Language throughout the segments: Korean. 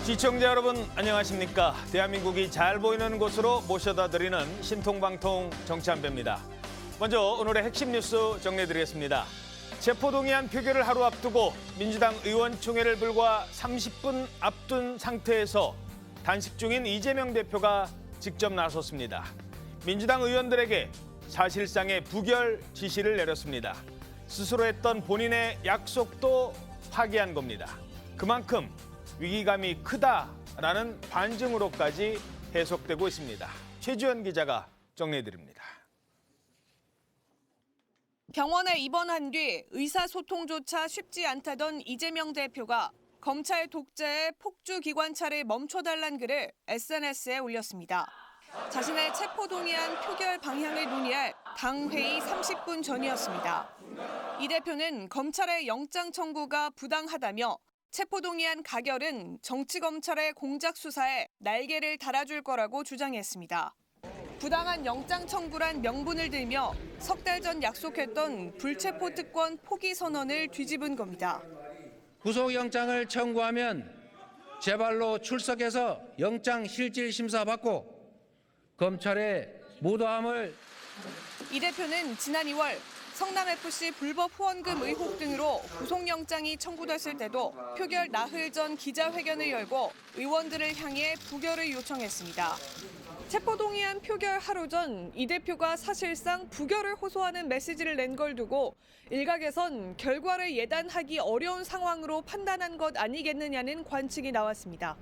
시청자 여러분 안녕하십니까? 대한민국이 잘 보이는 곳으로 모셔다 드리는 신통방통 정치한배입니다. 먼저 오늘의 핵심 뉴스 정리해드리겠습니다. 체포동의안 표결을 하루 앞두고 민주당 의원총회를 불과 30분 앞둔 상태에서 단식 중인 이재명 대표가 직접 나섰습니다. 민주당 의원들에게 사실상의 부결 지시를 내렸습니다. 스스로 했던 본인의 약속도 파기한 겁니다. 그만큼 위기감이 크다라는 반증으로까지 해석되고 있습니다. 최주연 기자가 정리해드립니다. 병원에 입원한 뒤 의사소통조차 쉽지 않다던 이재명 대표가 검찰 독재의 폭주기관차를 멈춰달란 글을 SNS에 올렸습니다. 자신의 체포동의안 표결 방향을 논의할 당회의 30분 전이었습니다. 이 대표는 검찰의 영장 청구가 부당하다며 체포동의안 가결은 정치검찰의 공작 수사에 날개를 달아줄 거라고 주장했습니다. 부당한 영장 청구란 명분을 들며 석 달 전 약속했던 불체포 특권 포기 선언을 뒤집은 겁니다. 구속영장을 청구하면 제 발로 출석해서 영장 실질 심사 받고 검찰의 무도함을. 이 대표는 지난 2월 성남FC 불법 후원금 의혹 등으로 구속영장이 청구됐을 때도 표결 나흘 전 기자회견을 열고 의원들을 향해 부결을 요청했습니다. 체포동의안 표결 하루 전 이 대표가 사실상 부결을 호소하는 메시지를 낸 걸 두고 일각에선 결과를 예단하기 어려운 상황으로 판단한 것 아니겠느냐는 관측이 나왔습니다.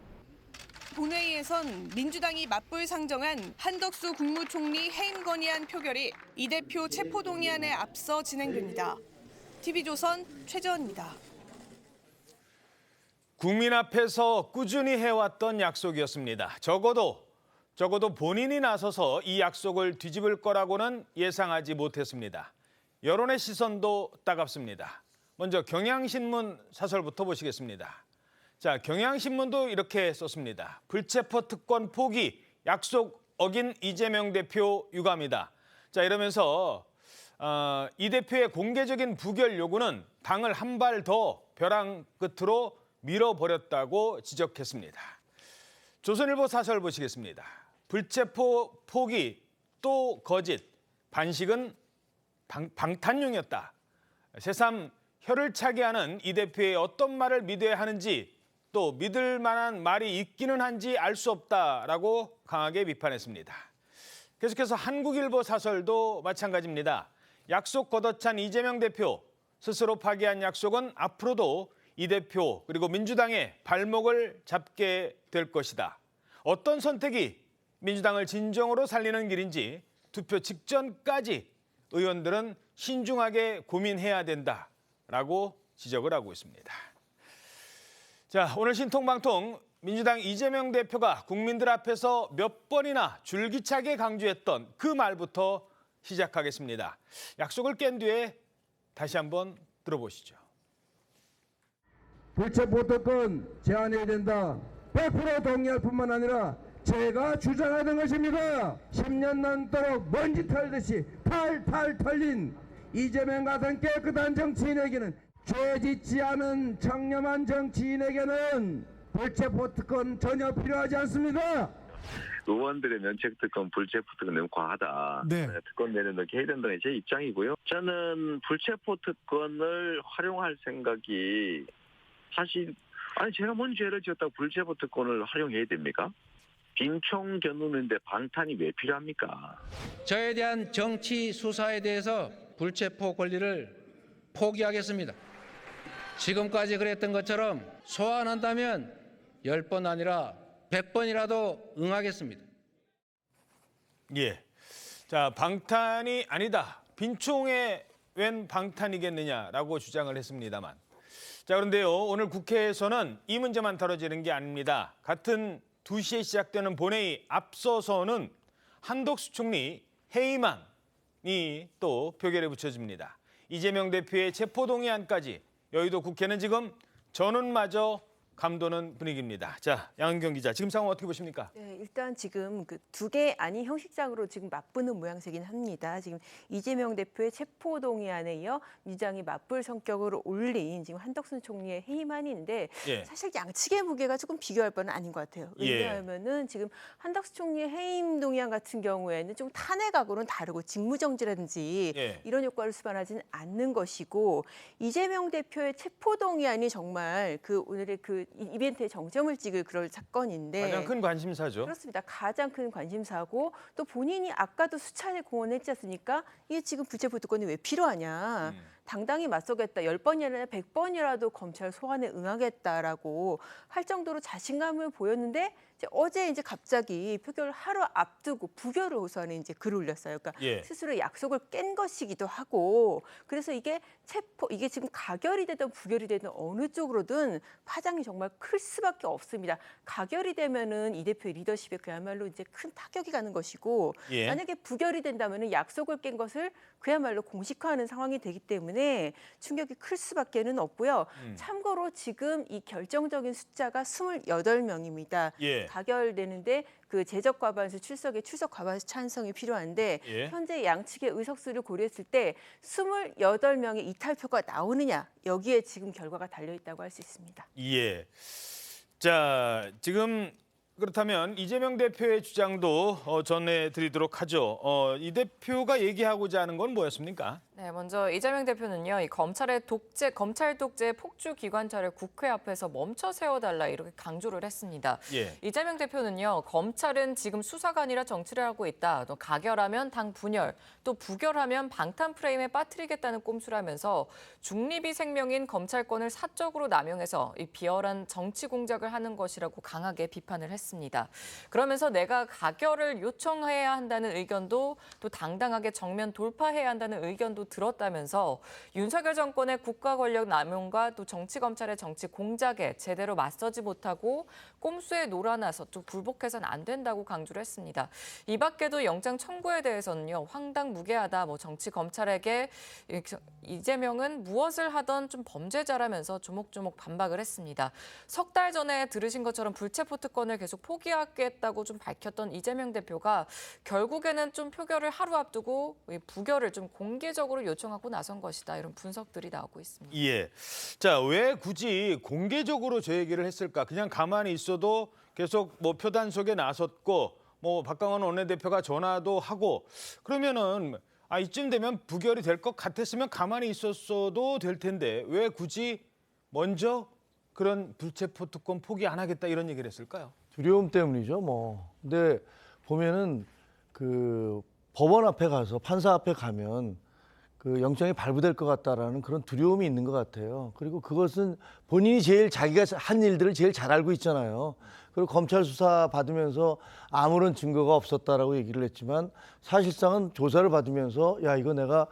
본회의에선 민주당이 맞불상정한 한덕수 국무총리 해임 건의안 표결이 이 대표 체포동의안에 앞서 진행됩니다. TV조선 최재원입니다. 국민 앞에서 꾸준히 해왔던 약속이었습니다. 적어도 본인이 나서서 이 약속을 뒤집을 거라고는 예상하지 못했습니다. 여론의 시선도 따갑습니다. 먼저 경향신문 사설부터 보시겠습니다. 자, 경향신문도 이렇게 썼습니다. 불체포 특권 포기, 약속 어긴 이재명 대표 유감이다. 자, 이러면서 이 대표의 공개적인 부결 요구는 당을 한 발 더 벼랑 끝으로 밀어버렸다고 지적했습니다. 조선일보 사설 보시겠습니다. 불체포 포기 또 거짓, 반식은 방탄용이었다. 새삼 혀를 차게 하는 이 대표의 어떤 말을 믿어야 하는지 또 믿을 만한 말이 있기는 한지 알 수 없다라고 강하게 비판했습니다. 계속해서 한국일보 사설도 마찬가지입니다. 약속 걷어찬 이재명 대표, 스스로 파기한 약속은 앞으로도 이 대표 그리고 민주당의 발목을 잡게 될 것이다. 어떤 선택이 민주당을 진정으로 살리는 길인지 투표 직전까지 의원들은 신중하게 고민해야 된다라고 지적을 하고 있습니다. 자, 오늘 신통방통 민주당 이재명 대표가 국민들 앞에서 몇 번이나 줄기차게 강조했던 그 말부터 시작하겠습니다. 약속을 깬 뒤에 다시 한번 들어보시죠. 불체포 특권 제한해야 된다. 100% 동의할 뿐만 아니라 제가 주장하는 것입니다. 10년 넘도록 먼지 털듯이 탈탈 털린 이재명 같은 깨끗한 정치인에게는 죄 짓지 않은 청렴한 정치인에게는 불체포 특권 전혀 필요하지 않습니다. 의원들의 면책특권, 불체포특권 너무 과하다. 네. 특권 내려놓게 해야 된다는 게 제 입장이고요. 저는 불체포특권을 활용할 생각이 사실 제가 뭔 죄를 지었다고 불체포특권을 활용해야 됩니까? 빈총 겨누는데 방탄이 왜 필요합니까? 저에 대한 정치 수사에 대해서 불체포 권리를 포기하겠습니다. 지금까지 그랬던 것처럼 소환한다면 10번 아니라 100번이라도 응하겠습니다. 예. 자, 방탄이 아니다. 빈총에 웬 방탄이겠느냐라고 주장을 했습니다만. 자, 그런데요. 오늘 국회에서는 이 문제만 다뤄지는 게 아닙니다. 같은 2시에 시작되는 본회의 앞서서는 한덕수 총리 해임안이 또 표결에 붙여집니다. 이재명 대표의 체포동의안까지 여의도 국회는 지금 전원마저 감도는 분위기입니다. 자, 양은경 기자, 지금 상황 어떻게 보십니까? 네, 일단 지금 그 두 개 아닌 형식상으로 지금 맞붙는 모양새긴 합니다. 지금 이재명 대표의 체포동의안에 이어 민주당이 맞불 성격으로 올린 지금 한덕수 총리의 해임안인데 예. 사실 양측의 무게가 조금 비교할 바는 아닌 것 같아요. 예. 왜냐하면은 지금 한덕수 총리의 해임 동의안 같은 경우에는 좀 탄핵하고는 다르고 직무정지라든지 예. 이런 효과를 수반하지는 않는 것이고 이재명 대표의 체포동의안이 정말 그 오늘의 그 이벤트의 정점을 찍을 그럴 사건인데 가장 큰 관심사죠. 그렇습니다. 가장 큰 관심사고 또 본인이 아까도 수차례 공언했지 않습니까? 이게 지금 불체포특권이 왜 필요하냐. 당당히 맞서겠다. 10번이 아니라 100번이라도 검찰 소환에 응하겠다라고 할 정도로 자신감을 보였는데 어제 갑자기 표결을 하루 앞두고 부결을 호소하는 글을 올렸어요. 그러니까 예. 스스로 약속을 깬 것이기도 하고 그래서 이게 지금 가결이 되든 부결이 되든 어느 쪽으로든 파장이 정말 클 수밖에 없습니다. 가결이 되면은 이 대표의 리더십에 그야말로 큰 타격이 가는 것이고 예. 만약에 부결이 된다면은 약속을 깬 것을 그야말로 공식화하는 상황이 되기 때문에 충격이 클 수밖에는 없고요. 참고로 지금 이 결정적인 숫자가 28명입니다. 예. 가결되는데 그 재적 과반수 출석 과반수 찬성이 필요한데 예. 현재 양측의 의석수를 고려했을 때 28명의 이탈표가 나오느냐 여기에 지금 결과가 달려 있다고 할 수 있습니다. 예. 자, 지금 그렇다면 이재명 대표의 주장도 전해드리도록 하죠. 이 대표가 얘기하고자 하는 건 뭐였습니까? 네, 먼저 이재명 대표는요, 이 검찰 독재 폭주 기관차를 국회 앞에서 멈춰 세워달라 이렇게 강조를 했습니다. 예. 이재명 대표는요, 검찰은 지금 수사가 아니라 정치를 하고 있다. 또 가결하면 당 분열, 또 부결하면 방탄 프레임에 빠뜨리겠다는 꼼수를 하면서 중립이 생명인 검찰권을 사적으로 남용해서 이 비열한 정치 공작을 하는 것이라고 강하게 비판을 했습니다. 그러면서 내가 가결을 요청해야 한다는 의견도 또 당당하게 정면 돌파해야 한다는 의견도 들었다면서 윤석열 정권의 국가 권력 남용과 또 정치 검찰의 정치 공작에 제대로 맞서지 못하고 꼼수에 놀아나서 또 불복해서는 안 된다고 강조를 했습니다. 이 밖에도 영장 청구에 대해서는요, 황당무계하다. 정치 검찰에게 이재명은 무엇을 하던 좀 범죄자라면서 조목조목 반박을 했습니다. 석 달 전에 들으신 것처럼 불체포 특권을 계속 포기하겠다고 좀 밝혔던 이재명 대표가 결국에는 좀 표결을 하루 앞두고 부결을 좀 공개적으로 요청하고 나선 것이다. 이런 분석들이 나오고 있습니다. 예. 자, 왜 굳이 공개적으로 저 얘기를 했을까? 그냥 가만히 있어도 계속 표단 속에 나섰고 박강원 원내대표가 전화도 하고 그러면은 이쯤 되면 부결이 될 것 같았으면 가만히 있었어도 될 텐데 왜 굳이 먼저 그런 불체포 특권 포기 안 하겠다 이런 얘기를 했을까요? 두려움 때문이죠, 근데 보면은 그 법원 앞에 가서 판사 앞에 가면 그 영장이 발부될 것 같다라는 그런 두려움이 있는 것 같아요. 그리고 그것은 본인이 자기가 한 일들을 제일 잘 알고 있잖아요. 그리고 검찰 수사 받으면서 아무런 증거가 없었다라고 얘기를 했지만 사실상은 조사를 받으면서 야, 이거 내가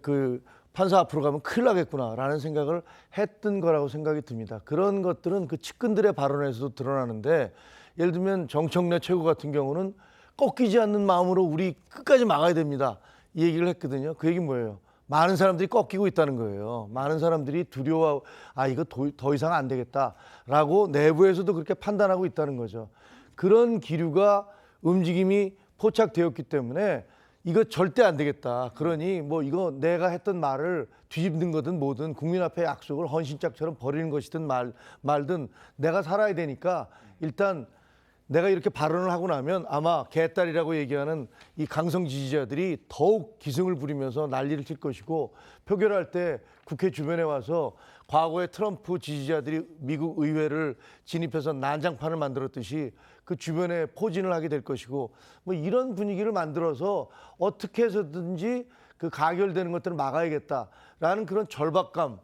그 판사 앞으로 가면 큰일 나겠구나라는 생각을 했던 거라고 생각이 듭니다. 그런 것들은 그 측근들의 발언에서도 드러나는데 예를 들면 정청래 최고 같은 경우는 꺾이지 않는 마음으로 우리 끝까지 막아야 됩니다. 이 얘기를 했거든요. 그 얘기는 뭐예요? 많은 사람들이 꺾이고 있다는 거예요. 많은 사람들이 두려워, 이거 더 이상 안 되겠다라고 내부에서도 그렇게 판단하고 있다는 거죠. 그런 기류가 움직임이 포착되었기 때문에 이거 절대 안 되겠다. 그러니 이거 내가 했던 말을 뒤집는 거든 뭐든 국민 앞에 약속을 헌신짝처럼 버리는 것이든 말든 내가 살아야 되니까 일단 내가 이렇게 발언을 하고 나면 아마 개딸이라고 얘기하는 이 강성 지지자들이 더욱 기승을 부리면서 난리를 칠 것이고 표결할 때 국회 주변에 와서 과거에 트럼프 지지자들이 미국 의회를 진입해서 난장판을 만들었듯이 그 주변에 포진을 하게 될 것이고 이런 분위기를 만들어서 어떻게 해서든지 그 가결되는 것들을 막아야겠다라는 그런 절박감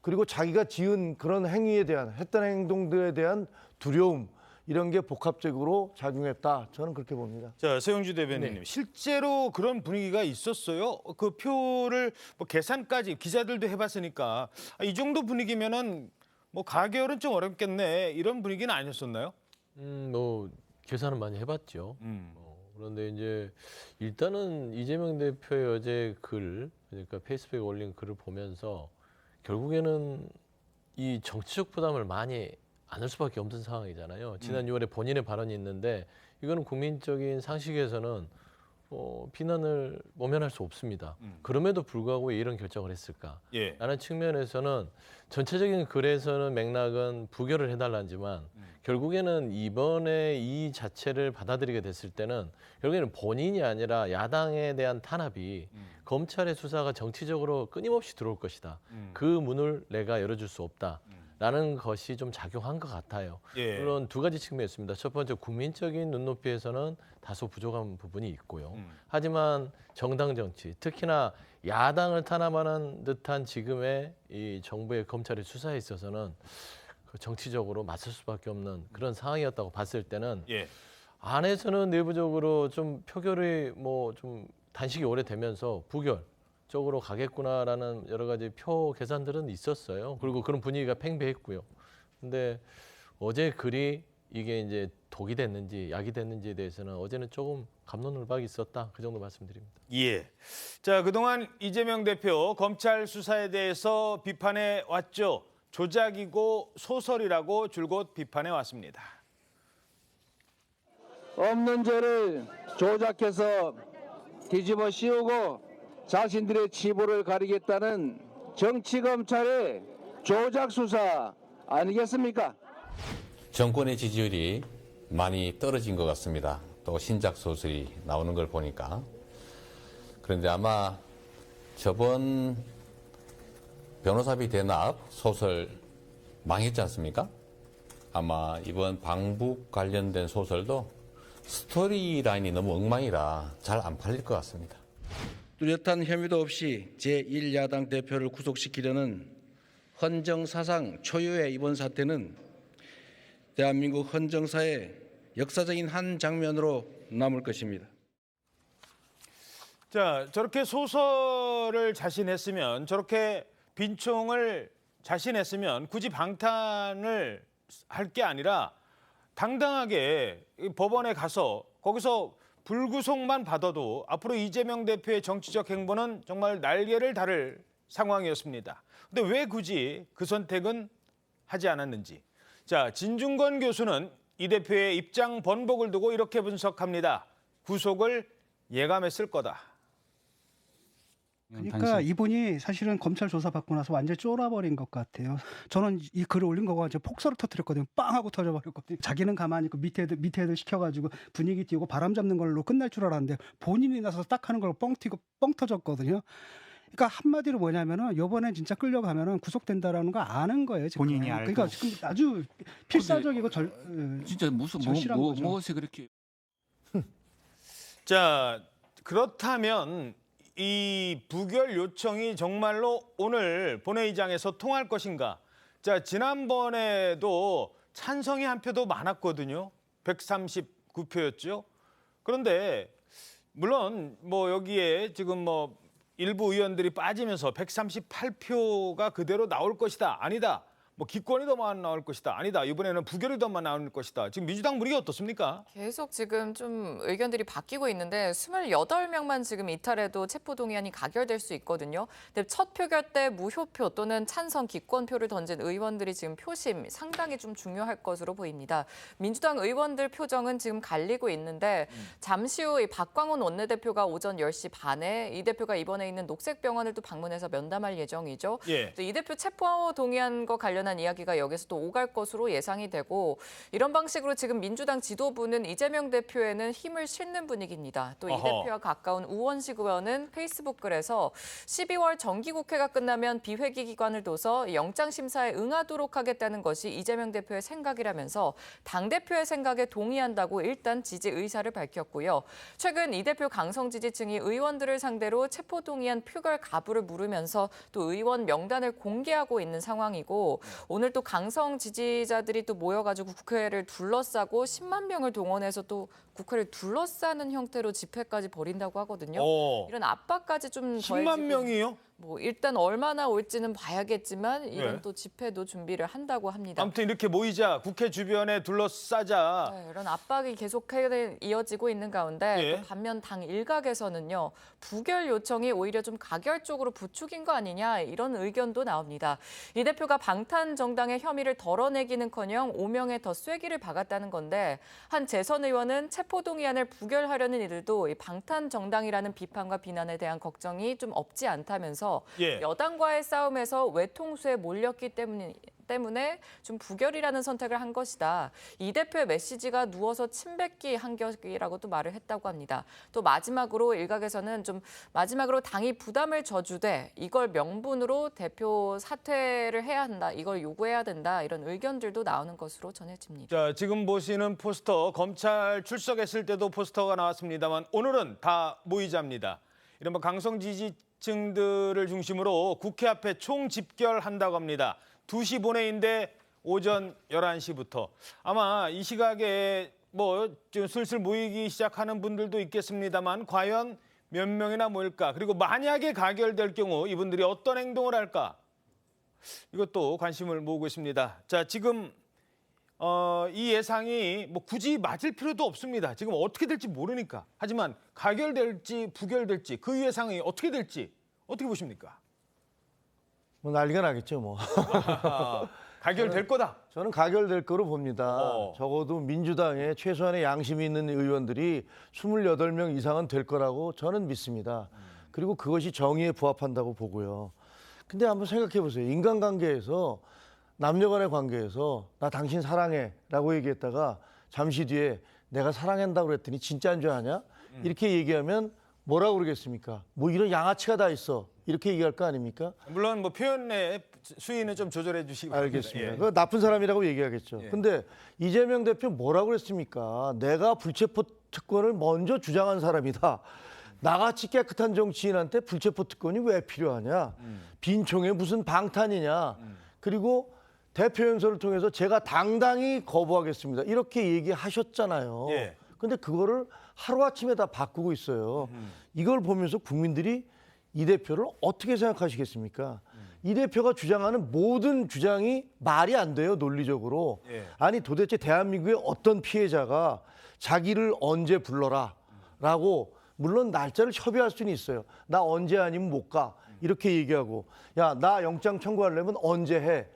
그리고 자기가 지은 그런 행위에 대한 했던 행동들에 대한 두려움 이런 게 복합적으로 작용했다. 저는 그렇게 봅니다. 자, 서영주 대변인님, 네. 실제로 그런 분위기가 있었어요? 그 표를 계산까지 기자들도 해봤으니까 이 정도 분위기면은 가결은 좀 어렵겠네 이런 분위기는 아니었었나요? 계산은 많이 해봤죠. 그런데 이제 일단은 이재명 대표의 어제 그러니까 페이스북에 올린 글을 보면서 결국에는 이 정치적 부담을 많이 않을 수밖에 없는 상황이잖아요. 지난 6월에 본인의 발언이 있는데 이거는 국민적인 상식에서는 비난을 모면할 수 없습니다. 그럼에도 불구하고 왜 이런 결정을 했을까? 예. 라는 측면에서는 전체적인 글에서는 맥락은 부결을 해달라지만 결국에는 이번에 이 자체를 받아들이게 됐을 때는 결국에는 본인이 아니라 야당에 대한 탄압이 검찰의 수사가 정치적으로 끊임없이 들어올 것이다. 그 문을 내가 열어줄 수 없다. 라는 것이 좀 작용한 것 같아요. 예. 물론 두 가지 측면이 있습니다. 첫 번째, 국민적인 눈높이에서는 다소 부족한 부분이 있고요. 하지만 정당 정치, 특히나 야당을 탄압하는 듯한 지금의 이 정부의 검찰의 수사에 있어서는 그 정치적으로 맞설 수밖에 없는 그런 상황이었다고 봤을 때는 예. 안에서는 내부적으로 좀 표결이 뭐 좀 단식이 오래되면서 부결 쪽으로 가겠구나라는 여러 가지 표 계산들은 있었어요. 그리고 그런 분위기가 팽배했고요. 근데 어제 글이 이게 이제 독이 됐는지 약이 됐는지에 대해서는 어제는 조금 갑론을박이 있었다. 그 정도 말씀드립니다. 예. 자, 그동안 이재명 대표 검찰 수사에 대해서 비판해 왔죠. 조작이고 소설이라고 줄곧 비판해 왔습니다. 없는 죄를 조작해서 뒤집어 씌우고 자신들의 치부를 가리겠다는 정치검찰의 조작 수사 아니겠습니까? 정권의 지지율이 많이 떨어진 것 같습니다. 또 신작 소설이 나오는 걸 보니까. 그런데 아마 저번 변호사비 대납 소설 망했지 않습니까? 아마 이번 방북 관련된 소설도 스토리 라인이 너무 엉망이라 잘 안 팔릴 것 같습니다. 뚜렷한 혐의도 없이 제1야당 대표를 구속시키려는 헌정사상 초유의 이번 사태는 대한민국 헌정사의 역사적인 한 장면으로 남을 것입니다. 자, 저렇게 소설을 자신했으면, 저렇게 빈총을 자신했으면 굳이 방탄을 할 게 아니라 당당하게 법원에 가서 거기서 불구속만 받아도 앞으로 이재명 대표의 정치적 행보는 정말 날개를 다를 상황이었습니다. 근데 왜 굳이 그 선택은 하지 않았는지. 자, 진중권 교수는 이 대표의 입장 번복을 두고 이렇게 분석합니다. 구속을 예감했을 거다. 그러니까 이분이 사실은 검찰 조사 받고 나서 완전히 쫄아버린 것 같아요. 저는 이 글을 올린 거가 이제 폭설을 터뜨렸거든요. 빵 하고 터져버렸거든요. 자기는 가만히 있고 밑에 애들 시켜가지고 분위기 띄우고 바람 잡는 걸로 끝날 줄 알았는데 본인이 나서서 딱 하는 걸로 뻥 튀고 뻥 터졌거든요. 그러니까 한마디로 뭐냐면은 이번엔 진짜 끌려가면은 구속된다라는 거 아는 거예요. 지금. 본인이 알고. 그러니까 지금 아주 필사적이고 진짜 무슨 무엇이 그렇게 자, 그렇다면 이 부결 요청이 정말로 오늘 본회의장에서 통할 것인가? 자, 지난번에도 찬성이 한 표도 많았거든요. 139표였죠. 그런데 물론 뭐 여기에 지금 뭐 일부 의원들이 빠지면서 138표가 그대로 나올 것이다. 아니다. 뭐 기권이 더 많이 나올 것이다. 아니다. 이번에는 부결이 더 많이 나올 것이다. 지금 민주당 분위기 어떻습니까? 계속 지금 좀 의견들이 바뀌고 있는데 28명만 지금 이탈해도 체포동의안이 가결될 수 있거든요. 근데 첫 표결 때 무효표 또는 찬성 기권표를 던진 의원들이 지금 표심 상당히 좀 중요할 것으로 보입니다. 민주당 의원들 표정은 지금 갈리고 있는데 잠시 후 이 박광훈 원내대표가 오전 10시 반에 이 대표가 입원해 있는 녹색병원을 또 방문해서 면담할 예정이죠. 예. 이 대표 체포동의안과 관련한 이야기가 여기서 또 오갈 것으로 예상이 되고 이런 방식으로 지금 민주당 지도부는 이재명 대표에는 힘을 실는 분위기입니다. 또 이 대표와 가까운 우원식 의원은 페이스북 글에서 12월 정기국회가 끝나면 비회기 기간을 둬서 영장심사에 응하도록 하겠다는 것이 이재명 대표의 생각이라면서 당대표의 생각에 동의한다고 일단 지지 의사를 밝혔고요. 최근 이 대표 강성 지지층이 의원들을 상대로 체포동의안 표결 가부를 물으면서 또 의원 명단을 공개하고 있는 상황이고 오늘 또 강성 지지자들이 또 모여가지고 국회를 둘러싸고 10만 명을 동원해서 또 국회를 둘러싸는 형태로 집회까지 벌인다고 하거든요. 이런 압박까지 좀 10만 명이요? 뭐 일단 얼마나 올지는 봐야겠지만 이런 네. 또 집회도 준비를 한다고 합니다. 아무튼 이렇게 모이자, 국회 주변에 둘러싸자. 네, 이런 압박이 계속 이어지고 있는 가운데 예. 또 반면 당 일각에서는요. 부결 요청이 오히려 좀 가결 쪽으로 부추긴 거 아니냐 이런 의견도 나옵니다. 이 대표가 방탄 정당의 혐의를 덜어내기는커녕 오명에 더 쐐기를 박았다는 건데 한 재선 의원은 체포동의안을 부결하려는 이들도 이 방탄 정당이라는 비판과 비난에 대한 걱정이 좀 없지 않다면서 예. 여당과의 싸움에서 외통수에 몰렸기 때문에 좀 부결이라는 선택을 한 것이다. 이 대표의 메시지가 누워서 침뱉기 한 격이라고도 말을 했다고 합니다. 또 마지막으로 일각에서는 좀 마지막으로 당이 부담을 져주되 이걸 명분으로 대표 사퇴를 해야 한다. 이걸 요구해야 된다. 이런 의견들도 나오는 것으로 전해집니다. 자, 지금 보시는 포스터, 검찰 출석했을 때도 포스터가 나왔습니다만 오늘은 다 모이자입니다. 이른바 강성 지지층들을 중심으로 국회 앞에 총집결한다고 합니다. 2시 본회의인데 오전 11시부터. 아마 이 시각에 좀 슬슬 모이기 시작하는 분들도 있겠습니다만 과연 몇 명이나 모일까? 그리고 만약에 가결될 경우 이분들이 어떤 행동을 할까? 이것도 관심을 모으고 있습니다. 자, 지금 이 예상이 굳이 맞을 필요도 없습니다. 지금 어떻게 될지 모르니까. 하지만 가결될지 부결될지 그 예상이 어떻게 될지 어떻게 보십니까? 뭐 난리가 나겠죠, 뭐. 가결될 거다. 저는 가결될 거로 봅니다. 적어도 민주당에 최소한의 양심이 있는 의원들이 28명 이상은 될 거라고 저는 믿습니다. 그리고 그것이 정의에 부합한다고 보고요. 근데 한번 생각해 보세요. 인간관계에서 남녀 간의 관계에서 나 당신 사랑해라고 얘기했다가 잠시 뒤에 내가 사랑한다고 그랬더니 진짜인 줄 아냐? 이렇게 얘기하면 뭐라고 그러겠습니까? 뭐 이런 양아치가 다 있어. 이렇게 얘기할 거 아닙니까? 물론 표현의 수위는 좀 조절해 주시기 바랍니다. 알겠습니다. 예. 그 나쁜 사람이라고 얘기하겠죠. 예. 근데 이재명 대표 뭐라고 그랬습니까? 내가 불체포 특권을 먼저 주장한 사람이다. 나같이 깨끗한 정치인한테 불체포 특권이 왜 필요하냐? 빈총에 무슨 방탄이냐? 그리고 대표 연설을 통해서 제가 당당히 거부하겠습니다. 이렇게 얘기하셨잖아요. 예. 근데 그거를 하루아침에 다 바꾸고 있어요. 이걸 보면서 국민들이 이 대표를 어떻게 생각하시겠습니까? 이 대표가 주장하는 모든 주장이 말이 안 돼요, 논리적으로. 예. 아니 도대체 대한민국의 어떤 피해자가 자기를 언제 불러라 라고 물론 날짜를 협의할 수는 있어요. 나 언제 아니면 못 가. 이렇게 얘기하고 야, 나 영장 청구하려면 언제 해.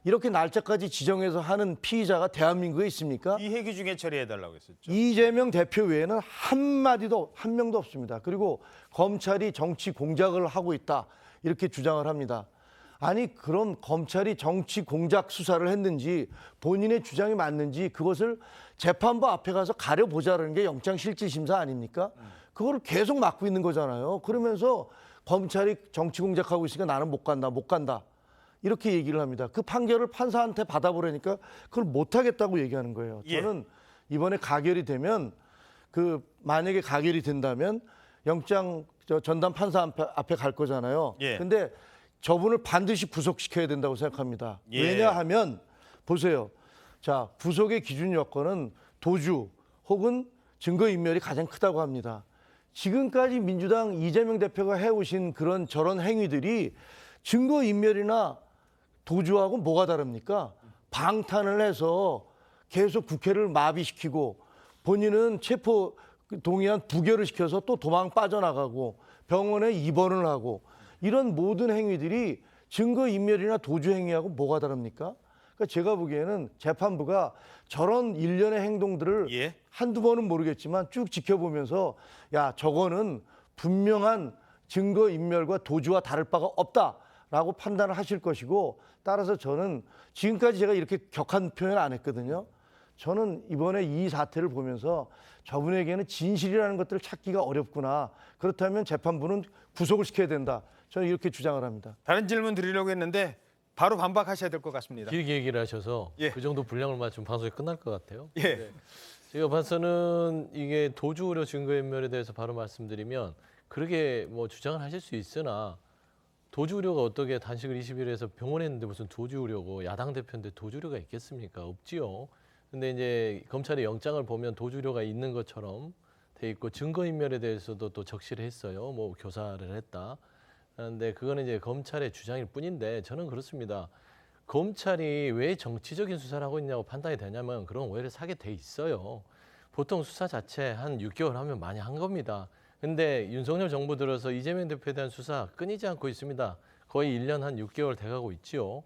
이렇게 날짜까지 지정해서 하는 피의자가 대한민국에 있습니까? 이 회기 중에 처리해달라고 했었죠. 이재명 대표 외에는 한 명도 없습니다. 그리고 검찰이 정치 공작을 하고 있다. 이렇게 주장을 합니다. 아니 그럼 검찰이 정치 공작 수사를 했는지 본인의 주장이 맞는지 그것을 재판부 앞에 가서 가려보자는 게 영장실질심사 아닙니까? 그거를 계속 막고 있는 거잖아요. 그러면서 검찰이 정치 공작하고 있으니까 나는 못 간다. 이렇게 얘기를 합니다. 그 판결을 판사한테 받아보라니까 그걸 못하겠다고 얘기하는 거예요. 예. 저는 이번에 가결이 되면 만약에 가결이 된다면 영장 전담 판사 앞에 갈 거잖아요. 예. 근데 저분을 반드시 구속시켜야 된다고 생각합니다. 예. 왜냐하면 보세요. 자, 구속의 기준 여건은 도주 혹은 증거인멸이 가장 크다고 합니다. 지금까지 민주당 이재명 대표가 해오신 저런 행위들이 증거인멸이나 도주하고 뭐가 다릅니까? 방탄을 해서 계속 국회를 마비시키고 본인은 체포 동의안 부결을 시켜서 또 도망 빠져나가고 병원에 입원을 하고 이런 모든 행위들이 증거인멸이나 도주 행위하고 뭐가 다릅니까? 그러니까 제가 보기에는 재판부가 저런 일련의 행동들을 예. 한두 번은 모르겠지만 쭉 지켜보면서 야, 저거는 분명한 증거인멸과 도주와 다를 바가 없다라고 판단을 하실 것이고 따라서 저는 지금까지 제가 이렇게 격한 표현 안 했거든요. 저는 이번에 이 사태를 보면서 저분에게는 진실이라는 것들을 찾기가 어렵구나. 그렇다면 재판부는 구속을 시켜야 된다. 저는 이렇게 주장을 합니다. 다른 질문 드리려고 했는데 바로 반박하셔야 될 것 같습니다. 길게 얘기를 하셔서 예. 그 정도 분량을 맞추면 방송이 끝날 것 같아요. 예. 제가 봐서는 이게 도주 우려 증거인멸에 대해서 바로 말씀드리면 그렇게 주장을 하실 수 있으나 도주 우려가 어떻게 단식을 20일에서 병원에 있는데 무슨 도주 우려고 야당 대표인데 도주 우려가 있겠습니까? 없지요. 근데 이제 검찰의 영장을 보면 도주 우려가 있는 것처럼 돼 있고 증거인멸에 대해서도 또 적시를 했어요. 교사를 했다. 하는데 그거는 이제 검찰의 주장일 뿐인데 저는 그렇습니다. 검찰이 왜 정치적인 수사를 하고 있냐고 판단이 되냐면 그런 오해를 사게 돼 있어요. 보통 수사 자체 한 6개월 하면 많이 한 겁니다. 근데 윤석열 정부 들어서 이재명 대표에 대한 수사 끊이지 않고 있습니다. 거의 1년 한 6개월 돼가고 있지요.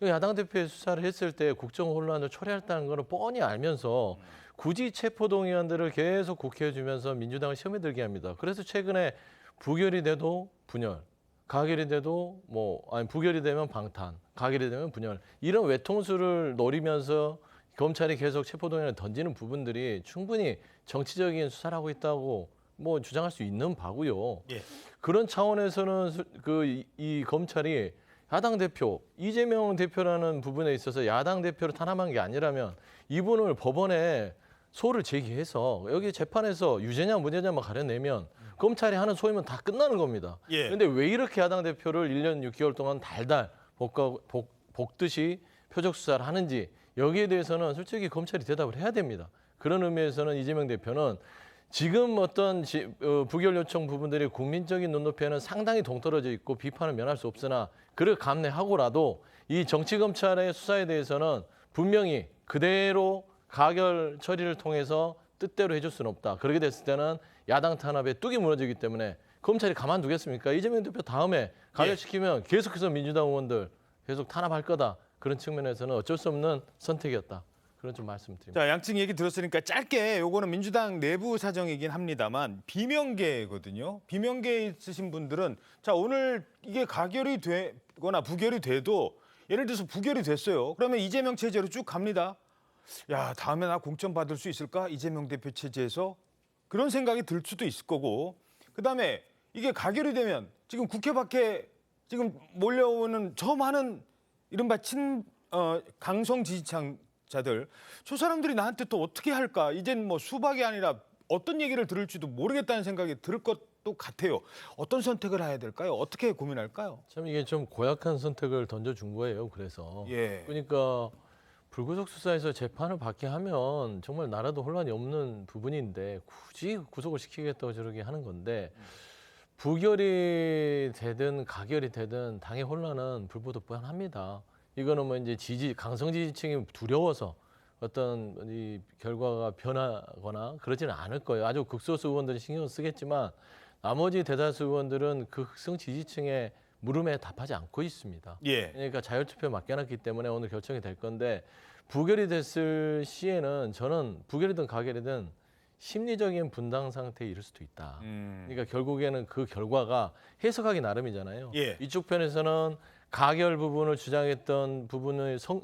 야당 대표의 수사를 했을 때 국정 혼란을 초래했다는 거는 뻔히 알면서 굳이 체포동의안들을 계속 국회에 주면서 민주당을 시험에 들게 합니다. 그래서 최근에 부결이 돼도 분열, 가결이 돼도 부결이 되면 방탄, 가결이 되면 분열 이런 외통수를 노리면서 검찰이 계속 체포동의안을 던지는 부분들이 충분히 정치적인 수사를 하고 있다고 주장할 수 있는 바고요. 예. 그런 차원에서는 이 검찰이 야당 대표, 이재명 대표라는 부분에 있어서 야당 대표를 탄압한 게 아니라면 이분을 법원에 소를 제기해서 여기 재판에서 유죄냐 무죄냐만 가려내면 검찰이 하는 소임은 다 끝나는 겁니다. 예. 그런데 왜 이렇게 야당 대표를 1년 6개월 동안 달달 볶듯이 표적 수사를 하는지 여기에 대해서는 솔직히 검찰이 대답을 해야 됩니다. 그런 의미에서는 이재명 대표는 지금 어떤 부결 요청 부분들이 국민적인 눈높이에는 상당히 동떨어져 있고 비판을 면할 수 없으나 그를 감내하고라도 이 정치검찰의 수사에 대해서는 분명히 그대로 가결 처리를 통해서 뜻대로 해줄 수는 없다. 그렇게 됐을 때는 야당 탄압에 뚝이 무너지기 때문에 검찰이 가만두겠습니까? 이재명 대표 다음에 가결시키면 계속해서 민주당 의원들 계속 탄압할 거다. 그런 측면에서는 어쩔 수 없는 선택이었다. 그런 좀 말씀드립니다. 자, 양측 얘기 들었으니까 짧게 요거는 민주당 내부 사정이긴 합니다만 비명계거든요. 비명계에 있으신 분들은 자, 오늘 이게 가결이 되거나 부결이 돼도 예를 들어서 부결이 됐어요. 그러면 이재명 체제로 쭉 갑니다. 야, 다음에 나 공천 받을 수 있을까? 이재명 대표 체제에서 그런 생각이 들 수도 있을 거고. 그다음에 이게 가결이 되면 지금 국회 밖에 지금 몰려오는 저 많은 이른바 강성 지지자들 저 사람들이 나한테 또 어떻게 할까? 이젠 수박이 아니라 어떤 얘기를 들을지도 모르겠다는 생각이 들 것도 같아요. 어떤 선택을 해야 될까요? 어떻게 고민할까요? 참 이게 좀 고약한 선택을 던져준 거예요. 그래서 그러니까 불구속 수사에서 재판을 받게 하면 정말 나라도 혼란이 없는 부분인데 굳이 구속을 시키겠다고 저렇게 하는 건데 부결이 되든 가결이 되든 당의 혼란은 불보듯 뻔합니다. 이거는 이제 강성 지지층이 두려워서 어떤 이 결과가 변하거나 그러지는 않을 거예요. 아주 극소수 의원들이 신경을 쓰겠지만 나머지 대다수 의원들은 그 극성 지지층의 물음에 답하지 않고 있습니다. 그러니까 자율투표에 맡겨놨기 때문에 오늘 결정이 될 건데 부결이 됐을 시에는 저는 부결이든 가결이든 심리적인 분당 상태에 이를 수도 있다. 그러니까 결국에는 그 결과가 해석하기 나름이잖아요. 이쪽 편에서는 가결 부분을 주장했던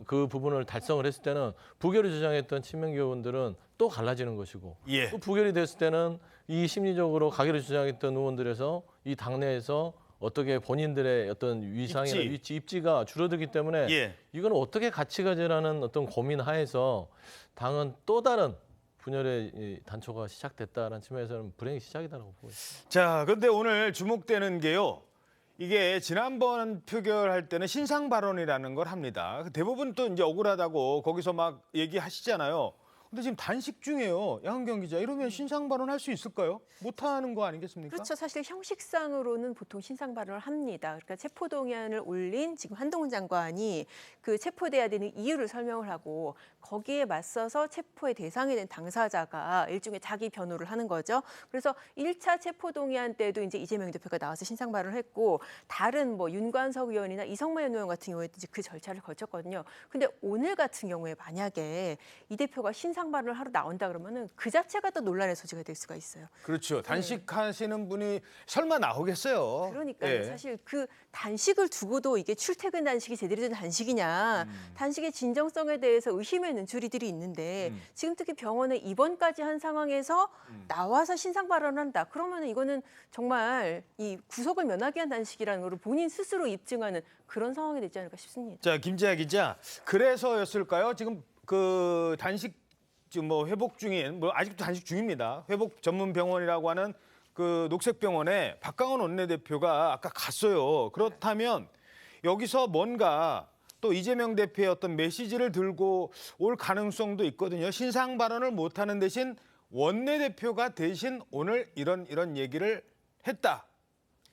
그 부분을 달성을 했을 때는 부결을 주장했던 친명계 의원들은 또 갈라지는 것이고 또 부결이 됐을 때는 이 심리적으로 가결을 주장했던 의원들에서 이 당내에서 어떻게 본인들의 어떤 위상이나 입지가 줄어들기 때문에 이건 어떻게 같이 가지라는 어떤 고민 하에서 당은 또 다른 분열의 단초가 시작됐다는 측면에서는 불행이 시작이다라고 보고 있습니다. 자, 그런데 오늘 주목되는 게요. 이게 지난번 표결할 때는 신상 발언이라는 걸 합니다. 대부분 또 이제 억울하다고 거기서 막 얘기하시잖아요. 근데 지금 단식 중이에요. 양은경 기자. 이러면 신상 발언 할 수 있을까요? 못하는 거 아니겠습니까? 그렇죠. 사실 형식상으로는 보통 신상 발언을 합니다. 그러니까 체포동의안을 올린 지금 한동훈 장관이 그 체포돼야 되는 이유를 설명을 하고 거기에 맞서서 체포의 대상이 된 당사자가 일종의 자기 변호를 하는 거죠. 그래서 1차 체포동의안 때도 이제 이재명 대표가 나와서 신상 발언을 했고 다른 윤관석 의원이나 이성만 의원 같은 경우에도 이제 그 절차를 거쳤거든요. 근데 오늘 같은 경우에 만약에 이 대표가 신상 발언을 하러 나온다 그러면은 그 자체가 또 논란의 소지가 될 수가 있어요. 그렇죠. 단식하시는 분이 설마 나오겠어요. 그러니까요. 사실 그 단식을 두고도 이게 출퇴근 단식이 제대로 된 단식이냐, 단식의 진정성에 대해서 의심의 눈초리들이 있는데 지금 특히 병원에 입원까지 한 상황에서 나와서 신상 발언한다. 그러면 이거는 정말 이 구속을 면하기 위한 단식이라는 걸 본인 스스로 입증하는 그런 상황이 되지 않을까 싶습니다. 자, 김재하 기자. 그래서였을까요? 지금 그 단식 지금 회복 중인 아직도 단식 중입니다. 회복 전문 병원이라고 하는 그 녹색병원에 박강원 원내대표가 아까 갔어요. 그렇다면 여기서 뭔가 또 이재명 대표의 어떤 메시지를 들고 올 가능성도 있거든요. 신상 발언을 못하는 대신 원내대표가 대신 오늘 이런 얘기를 했다.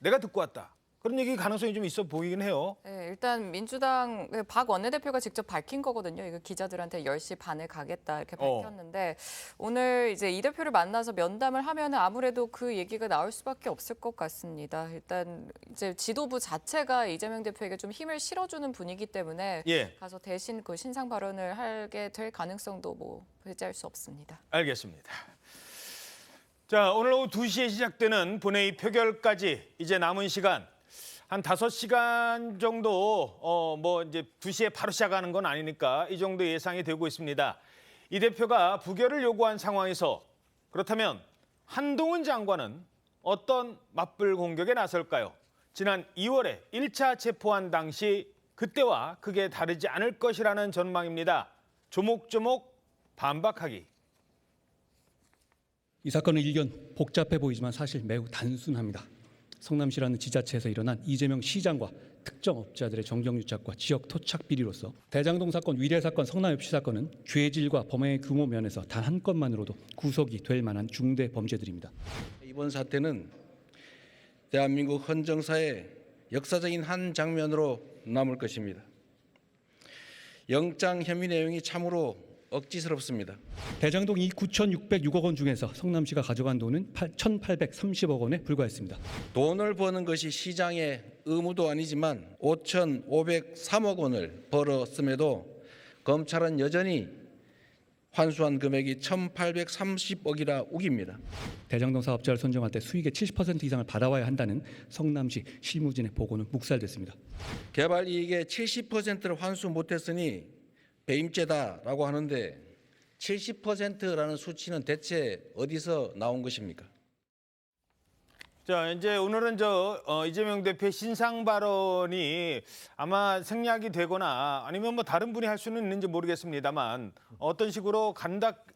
내가 듣고 왔다. 그런 얘기 가능성이 좀 있어 보이긴 해요. 네, 일단 민주당 박 원내대표가 직접 밝힌 거거든요. 이거 기자들한테 10시 반에 가겠다 이렇게 밝혔는데 오늘 이제 이 대표를 만나서 면담을 하면 아무래도 그 얘기가 나올 수밖에 없을 것 같습니다. 일단 이제 지도부 자체가 이재명 대표에게 좀 힘을 실어주는 분위기 때문에 가서 대신 그 신상 발언을 하게 될 가능성도 뭐 배제할 수 없습니다. 알겠습니다. 자, 오늘 오후 2시에 시작되는 본회의 표결까지 이제 남은 시간 한 5시간 정도 뭐 이제 2시에 바로 시작하는 건 아니니까 이 정도 예상이 되고 있습니다. 이 대표가 부결을 요구한 상황에서 그렇다면 한동훈 장관은 어떤 맞불 공격에 나설까요? 지난 2월에 1차 체포한 당시 그때와 크게 다르지 않을 것이라는 전망입니다. 조목조목 반박하기. 이 사건의 일견 복잡해 보이지만 사실 매우 단순합니다. 성남시라는 지자체에서 일어난 이재명 시장과 특정 업자들의 정경유착과 지역 토착 비리로서 대장동 사건, 위례 사건, 성남 FC 사건은 죄질과 범행의 규모 면에서 단 한 건만으로도 구속이 될 만한 중대 범죄들입니다. 이번 사태는 대한민국 헌정사의 역사적인 한 장면으로 남을 것입니다. 영장 혐의 내용이 참으로 억지스럽습니다. 대장동 이 9,606억 원 중에서 성남시가 가져간 돈은 1,830억 원에 불과했습니다. 돈을 버는 것이 시장의 의무도 아니지만 5,503억 원을 벌었음에도 검찰은 여전히 환수한 금액이 1,830억이라 우깁니다. 대장동 사업자를 선정할 때 수익의 70% 이상을 받아와야 한다는 성남시 실무진의 보고는 묵살됐습니다. 개발 이익의 70%를 환수 못했으니 배임죄다라고 하는데 70%라는 수치는 대체 어디서 나온 것입니까? 자, 이제 오늘은 이재명 대표의 신상 발언이 아마 생략이 되거나 아니면 뭐 다른 분이 할 수는 있는지 모르겠습니다만 어떤 식으로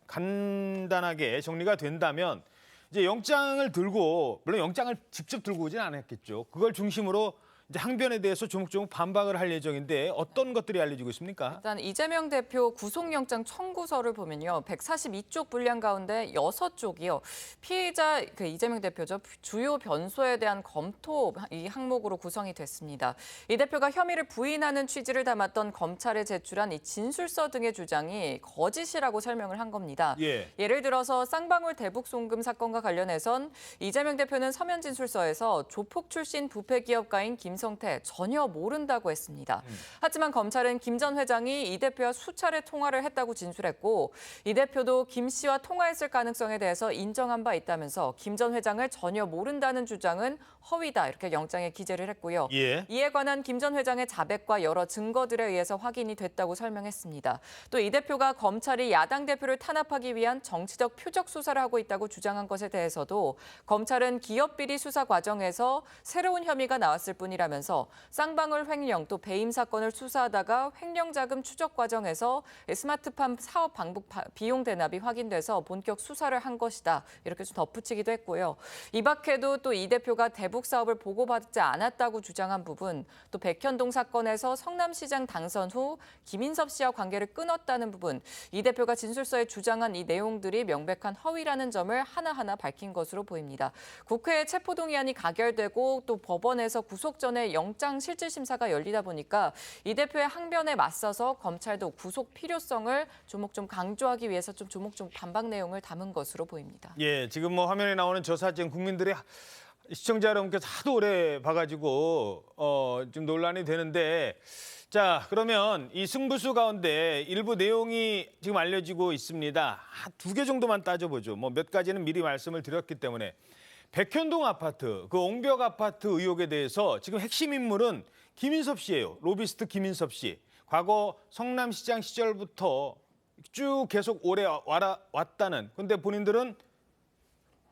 간단하게 정리가 된다면 이제 영장을 들고, 물론 영장을 직접 들고 오진 않았겠죠. 그걸 중심으로 이제 항변에 대해서 조목조목 반박을 할 예정인데 어떤 것들이 알려지고 있습니까? 일단 이재명 대표 구속영장 청구서를 보면요. 142쪽 분량 가운데 6쪽이요. 피의자 이재명 대표죠. 주요 변소에 대한 검토 이 항목으로 구성이 됐습니다. 이 대표가 혐의를 부인하는 취지를 담았던 검찰에 제출한 이 진술서 등의 주장이 거짓이라고 설명을 한 겁니다. 예를 들어서 쌍방울 대북 송금 사건과 관련해선 이재명 대표는 서면 진술서에서 조폭 출신 부패기업가인 김성태 전혀 모른다고 했습니다. 하지만 검찰은 김 전 회장이 이 대표와 수차례 통화를 했다고 진술했고 이 대표도 김 씨와 통화했을 가능성에 대해서 인정한 바 있다면서 김 전 회장을 전혀 모른다는 주장은 허위다 이렇게 영장에 기재를 했고요. 이에 관한 김 전 회장의 자백과 여러 증거들에 의해서 확인이 됐다고 설명했습니다. 또 이 대표가 검찰이 야당 대표를 탄압하기 위한 정치적 표적 수사를 하고 있다고 주장한 것에 대해서도 검찰은 기업 비리 수사 과정에서 새로운 혐의가 나왔을 뿐이라면서 쌍방울 횡령 또 배임 사건을 수사하다가 횡령 자금 추적 과정에서 스마트팜 사업 방북 비용 대납이 확인돼서 본격 수사를 한 것이다. 이렇게 좀 덧붙이기도 했고요. 이 밖에도 또 이 대표가 대북 사업을 보고받지 않았다고 주장한 부분, 또 백현동 사건에서 성남시장 당선 후 김인섭 씨와 관계를 끊었다는 부분, 이 대표가 진술서에 주장한 이 내용들이 명백한 허위라는 점을 하나하나 밝힌 것으로 보입니다. 국회에 체포동의안이 가결되고 또 법원에서 구속 전에 영장 실질 심사가 열리다 보니까 이 대표의 항변에 맞서서 검찰도 구속 필요성을 조목좀 강조하기 위해서 좀 조목좀 반박 내용을 담은 것으로 보입니다. 지금 뭐 화면에 나오는 저 사진 국민들이 시청자 여러분께서 하도 오래 봐가지고 좀 논란이 되는데 자, 그러면 이 승부수 가운데 일부 내용이 지금 알려지고 있습니다. 두 개 정도만 따져보죠. 뭐 몇 가지는 미리 말씀을 드렸기 때문에 백현동 아파트, 그 옹벽 아파트 의혹에 대해서 지금 핵심 인물은 김인섭 씨예요. 로비스트 김인섭 씨. 과거 성남시장 시절부터 쭉 계속 오래 왔다는. 근데 본인들은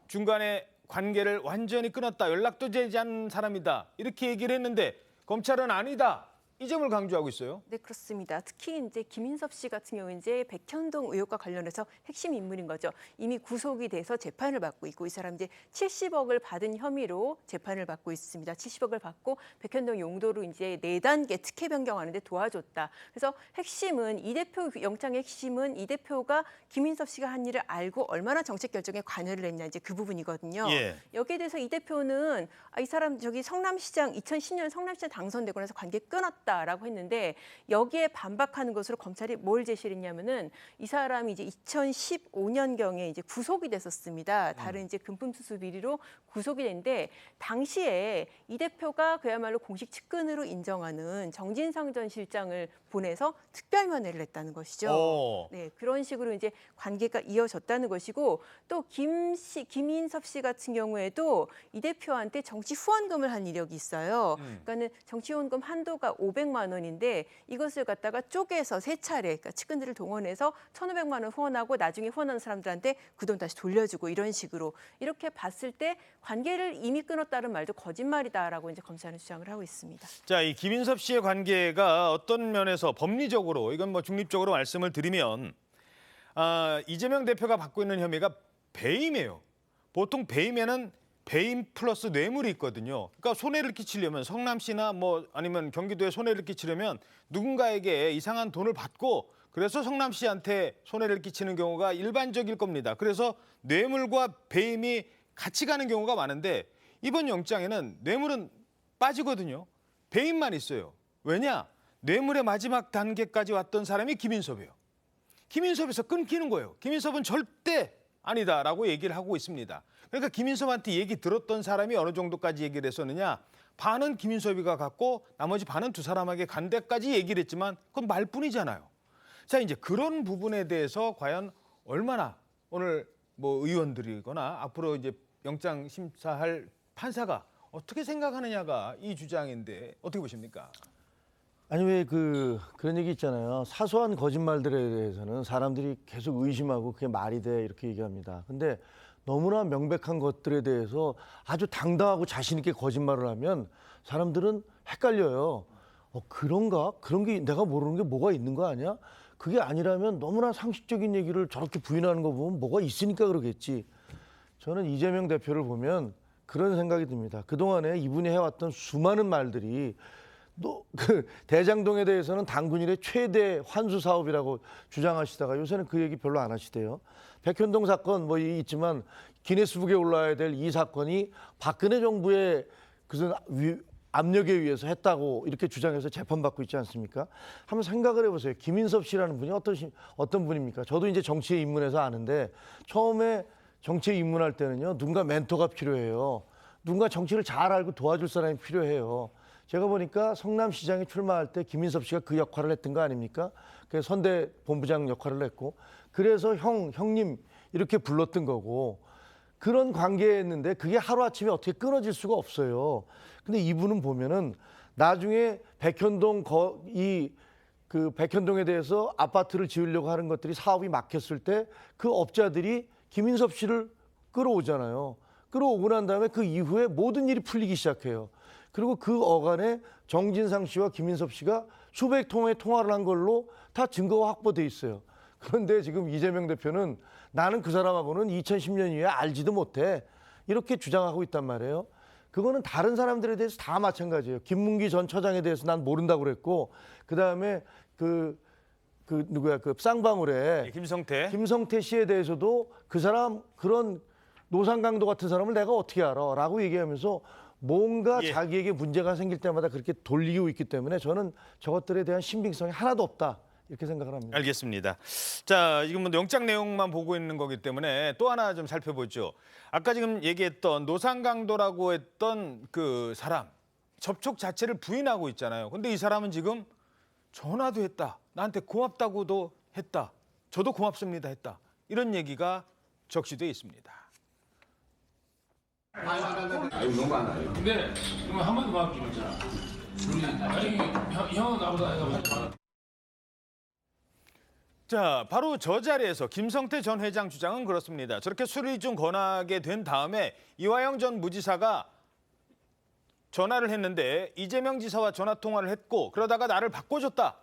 중간에 관계를 완전히 끊었다. 연락도 되지 않는 사람이다. 이렇게 얘기를 했는데 검찰은 아니다. 이 점을 강조하고 있어요. 네, 그렇습니다. 특히 이제 김인섭 씨 같은 경우 이제 백현동 의혹과 관련해서 핵심 인물인 거죠. 이미 구속이 돼서 재판을 받고 있고 이 사람 이제 70억을 받은 혐의로 재판을 받고 있습니다. 70억을 받고 백현동 용도로 이제 4단계 특혜 변경하는데 도와줬다. 그래서 핵심은 이 대표 영장의 핵심은 이 대표가 김인섭 씨가 한 일을 알고 얼마나 정책 결정에 관여를 했냐 이제 그 부분이거든요. 예. 여기에 대해서 이 대표는 이 사람 저기 성남시장 2010년 성남시장 당선되고 나서 관계 끊었다라고 했는데 여기에 반박하는 것으로 검찰이 뭘 제시를 했냐면은 이 사람이 이제 2015년경에 이제 구속이 됐었습니다. 다른 이제 금품 수수 비리로 구속이 됐는데 당시에 이 대표가 그야말로 공식 측근으로 인정하는 정진상 전 실장을 보내서 특별면회를 했다는 것이죠. 네, 그런 식으로 이제 관계가 이어졌다는 것이고 또 김인섭 씨 같은 경우에도 이 대표한테 정치 후원금을 한 이력이 있어요. 그러니까는 정치 후원금 한도가 500만 원인데 이것을 갖다가 쪼개서 3차례 그러니까 측근들을 동원해서 1,500만 원 후원하고 나중에 후원하는 사람들한테 그 돈 다시 돌려주고 이런 식으로 이렇게 봤을 때 관계를 이미 끊었다는 말도 거짓말이다라고 이제 검찰은 주장을 하고 있습니다. 자, 이 김인섭 씨의 관계가 어떤 면에서 법리적으로 이건 뭐 중립적으로 말씀을 드리면 이재명 대표가 받고 있는 혐의가 배임이에요. 보통 배임에는 배임 플러스 뇌물이 있거든요. 그러니까 손해를 끼치려면 성남시나 뭐 아니면 경기도에 손해를 끼치려면 누군가에게 이상한 돈을 받고 그래서 성남시한테 손해를 끼치는 경우가 일반적일 겁니다. 그래서 뇌물과 배임이 같이 가는 경우가 많은데 이번 영장에는 뇌물은 빠지거든요. 배임만 있어요. 왜냐? 뇌물의 마지막 단계까지 왔던 사람이 김인섭이에요. 김인섭에서 끊기는 거예요. 김인섭은 절대 아니다라고 얘기를 하고 있습니다. 그러니까 김인섭한테 얘기 들었던 사람이 어느 정도까지 얘기를 했었느냐. 반은 김인섭이가 갖고 나머지 반은 두 사람에게 간 데까지 얘기를 했지만 그건 말뿐이잖아요. 자, 이제 그런 부분에 대해서 과연 얼마나 오늘 뭐 의원들이거나 앞으로 이제 영장 심사할 판사가 어떻게 생각하느냐가 이 주장인데 어떻게 보십니까? 아니 왜 그런 얘기 있잖아요. 사소한 거짓말들에 대해서는 사람들이 계속 의심하고 그게 말이 돼 이렇게 얘기합니다. 근데 너무나 명백한 것들에 대해서 아주 당당하고 자신 있게 거짓말을 하면 사람들은 헷갈려요. 그런가? 그런 게 내가 모르는 게 뭐가 있는 거 아니야? 그게 아니라면 너무나 상식적인 얘기를 저렇게 부인하는 거 보면 뭐가 있으니까 그러겠지. 저는 이재명 대표를 보면 그런 생각이 듭니다. 그동안에 이분이 해왔던 수많은 말들이 대장동에 대해서는 당군일의 최대 환수 사업이라고 주장하시다가 요새는 그 얘기 별로 안 하시대요. 백현동 사건 뭐 있지만 기네스북에 올라야 될 이 사건이 박근혜 정부의 무슨 압력에 의해서 했다고 이렇게 주장해서 재판받고 있지 않습니까? 한번 생각을 해보세요. 김인섭 씨라는 분이 어떤 분입니까? 저도 이제 정치에 입문해서 아는데 처음에 정치에 입문할 때는요. 누군가 멘토가 필요해요. 누군가 정치를 잘 알고 도와줄 사람이 필요해요. 제가 보니까 성남시장에 출마할 때 김인섭 씨가 그 역할을 했던 거 아닙니까? 그 선대 본부장 역할을 했고 그래서 형님 이렇게 불렀던 거고 그런 관계였는데 그게 하루아침에 어떻게 끊어질 수가 없어요. 근데 이분은 보면은 나중에 백현동에 대해서 아파트를 지으려고 하는 것들이 사업이 막혔을 때 그 업자들이 김인섭 씨를 끌어오잖아요. 끌어오고 난 다음에 그 이후에 모든 일이 풀리기 시작해요. 그리고 그 어간에 정진상 씨와 김인섭 씨가 수백 통의 통화를 한 걸로 다 증거가 확보돼 있어요. 그런데 지금 이재명 대표는 나는 그 사람하고는 2010년 이후에 알지도 못해 이렇게 주장하고 있단 말이에요. 그거는 다른 사람들에 대해서 다 마찬가지예요. 김문기 전 처장에 대해서 난 모른다고 그랬고 그다음에 누구야 쌍방울에 김성태 씨에 대해서도 그 사람 그런 노상강도 같은 사람을 내가 어떻게 알아? 라고 얘기하면서 뭔가 자기에게 문제가 생길 때마다 그렇게 돌리고 있기 때문에 저는 저것들에 대한 신빙성이 하나도 없다. 이렇게 생각을 합니다. 알겠습니다. 자, 지금 뭐 영장 내용만 보고 있는 거기 때문에 또 하나 좀 살펴보죠. 아까 지금 얘기했던 노상강도라고 했던 그 사람 접촉 자체를 부인하고 있잖아요. 근데 이 사람은 지금 전화도 했다. 나한테 고맙다고도 했다. 저도 고맙습니다 했다. 이런 얘기가 적시돼 있습니다. 아유 너무 많아요. 근데 그럼 한 번도 마음 기울잖아. 아니 형은 나보다 내가 자, 바로 저 자리에서 김성태 전 회장 주장은 그렇습니다. 저렇게 술을 좀 권하게 된 다음에 이화영 전 무지사가 전화를 했는데 이재명 지사와 전화 통화를 했고 그러다가 나를 바꿔줬다.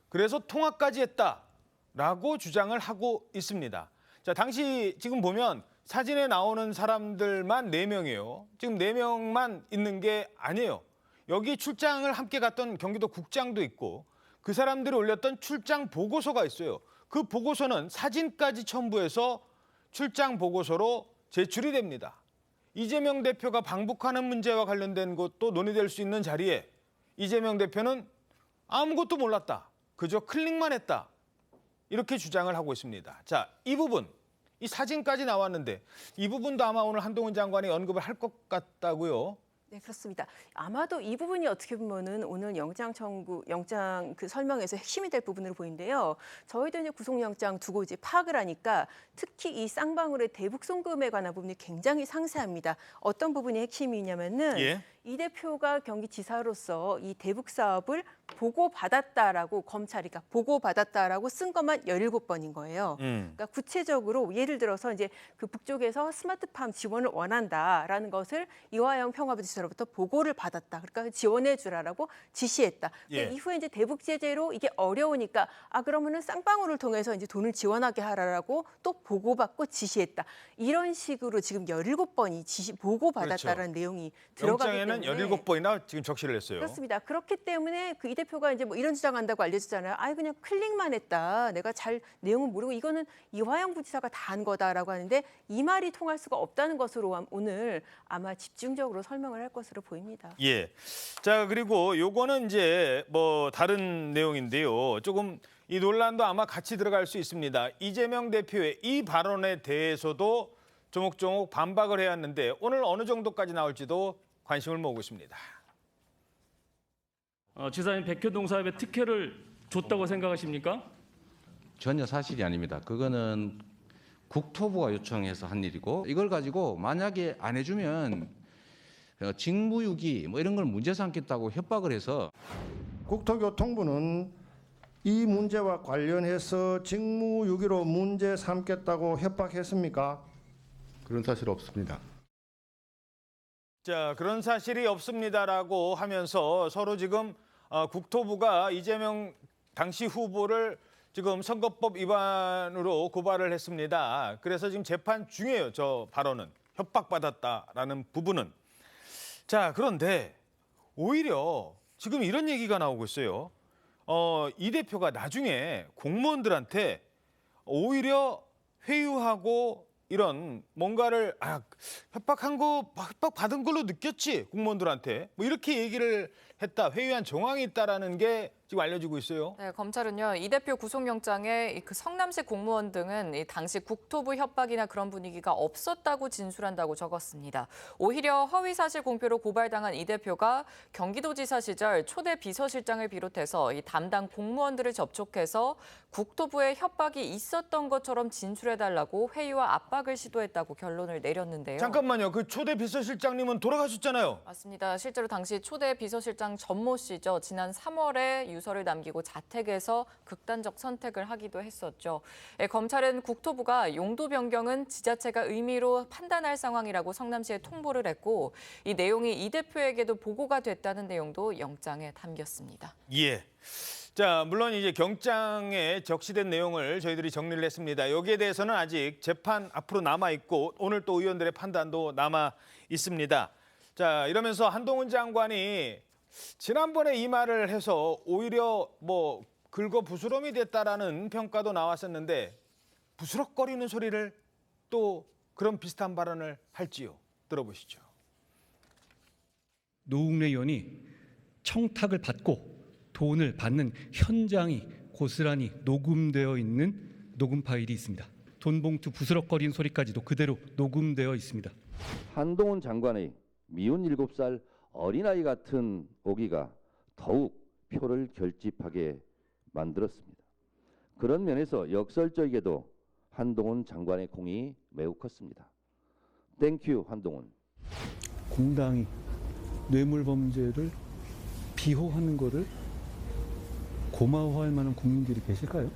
그래서 통화까지 했다라고 주장을 하고 있습니다. 자, 당시 지금 보면 사진에 나오는 사람들만 4명이에요. 지금 4명만 있는 게 아니에요. 여기 출장을 함께 갔던 경기도 국장도 있고 그 사람들이 올렸던 출장 보고서가 있어요. 그 보고서는 사진까지 첨부해서 출장 보고서로 제출이 됩니다. 이재명 대표가 방북하는 문제와 관련된 것도 논의될 수 있는 자리에 이재명 대표는 아무것도 몰랐다. 그저 클릭만 했다. 이렇게 주장을 하고 있습니다. 자, 이 부분, 이 사진까지 나왔는데 이 부분도 아마 오늘 한동훈 장관이 언급을 할 것 같다고요. 네, 그렇습니다. 아마도 이 부분이 어떻게 보면은 오늘 영장 그 설명에서 핵심이 될 부분으로 보이는데요. 저희도 이제 구속영장 두고 이제 파악을 하니까 특히 이 쌍방울의 대북 송금에 관한 부분이 굉장히 상세합니다. 어떤 부분이 핵심이냐면은 이 대표가 경기지사로서 이 대북 사업을 보고받았다라고 검찰이 그러니까 보고받았다라고 쓴 것만 17번인 거예요. 그러니까 구체적으로 예를 들어서 이제 그 북쪽에서 스마트팜 지원을 원한다라는 것을 이화영 평화부지사로부터 보고를 받았다. 그러니까 지원해 주라라고 지시했다. 이후에 이제 대북 제재로 이게 어려우니까 그러면은 쌍방울을 통해서 이제 돈을 지원하게 하라라고 또 보고받고 지시했다. 이런 식으로 지금 17번이 보고받았다라는 내용이 들어가기 때문에 17번이나 지금 적시를 했어요. 그렇습니다. 그렇기 때문에 그 이 대표가 이제 뭐 이런 주장한다고 알려주잖아요. 그냥 클릭만 했다. 내가 잘 내용은 모르고 이거는 이화영 부지사가 다 한 거다라고 하는데 이 말이 통할 수가 없다는 것으로 오늘 아마 집중적으로 설명을 할 것으로 보입니다. 예. 자, 그리고 요거는 이제 뭐 다른 내용인데요. 조금 이 논란도 아마 같이 들어갈 수 있습니다. 이재명 대표의 이 발언에 대해서도 조목조목 반박을 해왔는데 오늘 어느 정도까지 나올지도 관심을 모으고 있습니다. 지사님 백현동 사업에 특혜를 줬다고 생각하십니까? 전혀 사실이 아닙니다. 그거는 국토부가 요청해서 한 일이고 이걸 가지고 만약에 안 해주면 직무유기 뭐 이런 걸 문제 삼겠다고 협박을 해서 국토교통부는 이 문제와 관련해서 직무유기로 문제 삼겠다고 협박했습니까? 그런 사실 없습니다. 자, 그런 사실이 없습니다라고 하면서 서로 지금 국토부가 이재명 당시 후보를 지금 선거법 위반으로 고발을 했습니다. 그래서 지금 재판 중이에요. 저 발언은 협박받았다라는 부분은. 자, 그런데 오히려 지금 이런 얘기가 나오고 있어요. 이 대표가 나중에 공무원들한테 오히려 회유하고 이런 뭔가를 협박 받은 걸로 느꼈지 공무원들한테 뭐 이렇게 얘기를 했다. 회유한 정황이 있다라는 게 지금 알려지고 있어요. 네, 검찰은요. 이 대표 구속영장에 그 성남시 공무원 등은 이 당시 국토부 협박이나 그런 분위기가 없었다고 진술한다고 적었습니다. 오히려 허위사실 공표로 고발당한 이 대표가 경기도지사 시절 초대 비서실장을 비롯해서 이 담당 공무원들을 접촉해서 국토부에 협박이 있었던 것처럼 진술해달라고 회유와 압박을 시도했다고 결론을 내렸는데요. 잠깐만요. 그 초대 비서실장님은 돌아가셨잖아요. 맞습니다. 실제로 당시 초대 비서실장 전모 씨죠. 지난 3월에 유서를 남기고 자택에서 극단적 선택을 하기도 했었죠. 검찰은 국토부가 용도 변경은 지자체가 의미로 판단할 상황이라고 성남시에 통보를 했고 이 내용이 이 대표에게도 보고가 됐다는 내용도 영장에 담겼습니다. 예. 자, 물론 이제 경장에 적시된 내용을 저희들이 정리를 했습니다. 여기에 대해서는 아직 재판 앞으로 남아 있고 오늘 또 의원들의 판단도 남아 있습니다. 자, 이러면서 한동훈 장관이 지난번에 이 말을 해서 오히려 뭐 긁어 부스럼이 됐다라는 평가도 나왔었는데 부스럭거리는 소리를 또 그런 비슷한 발언을 할지요. 들어보시죠. 노웅래 의원이 청탁을 받고 돈을 받는 현장이 고스란히 녹음되어 있는 녹음 파일이 있습니다. 돈 봉투 부스럭거리는 소리까지도 그대로 녹음되어 있습니다. 한동훈 장관의 미운 7살 어린아이 같은 오기가 더욱 표를 결집하게 만들었습니다. 그런 면에서 역설적이게도 한동훈 장관의 공이 매우 컸습니다. 땡큐 한동훈. 공당이 뇌물 범죄를 비호하는 거를 고마워할 만한 국민들이 계실까요?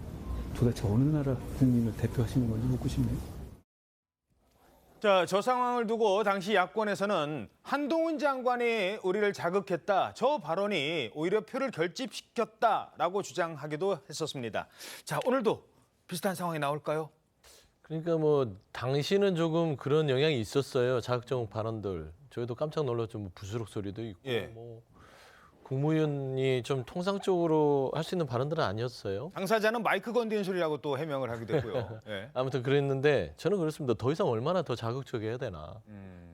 도대체 어느 나라 국민을 대표하시는 건지 묻고 싶네요. 자, 저 상황을 두고 당시 야권에서는 한동훈 장관이 우리를 자극했다. 저 발언이 오히려 표를 결집시켰다라고 주장하기도 했었습니다. 자, 오늘도 비슷한 상황이 나올까요? 그러니까 뭐 당시는 조금 그런 영향이 있었어요. 자극적 발언들. 저희도 깜짝 놀랐죠. 뭐 부스럭 소리도 있고 예. 뭐 국무위원이 좀 통상적으로 할 수 있는 발언들은 아니었어요. 당사자는 마이크 건드린 소리라고 또 해명을 하기도 했고요. 예. 아무튼 그랬는데 저는 그렇습니다. 더 이상 얼마나 더 자극적이어야 되나.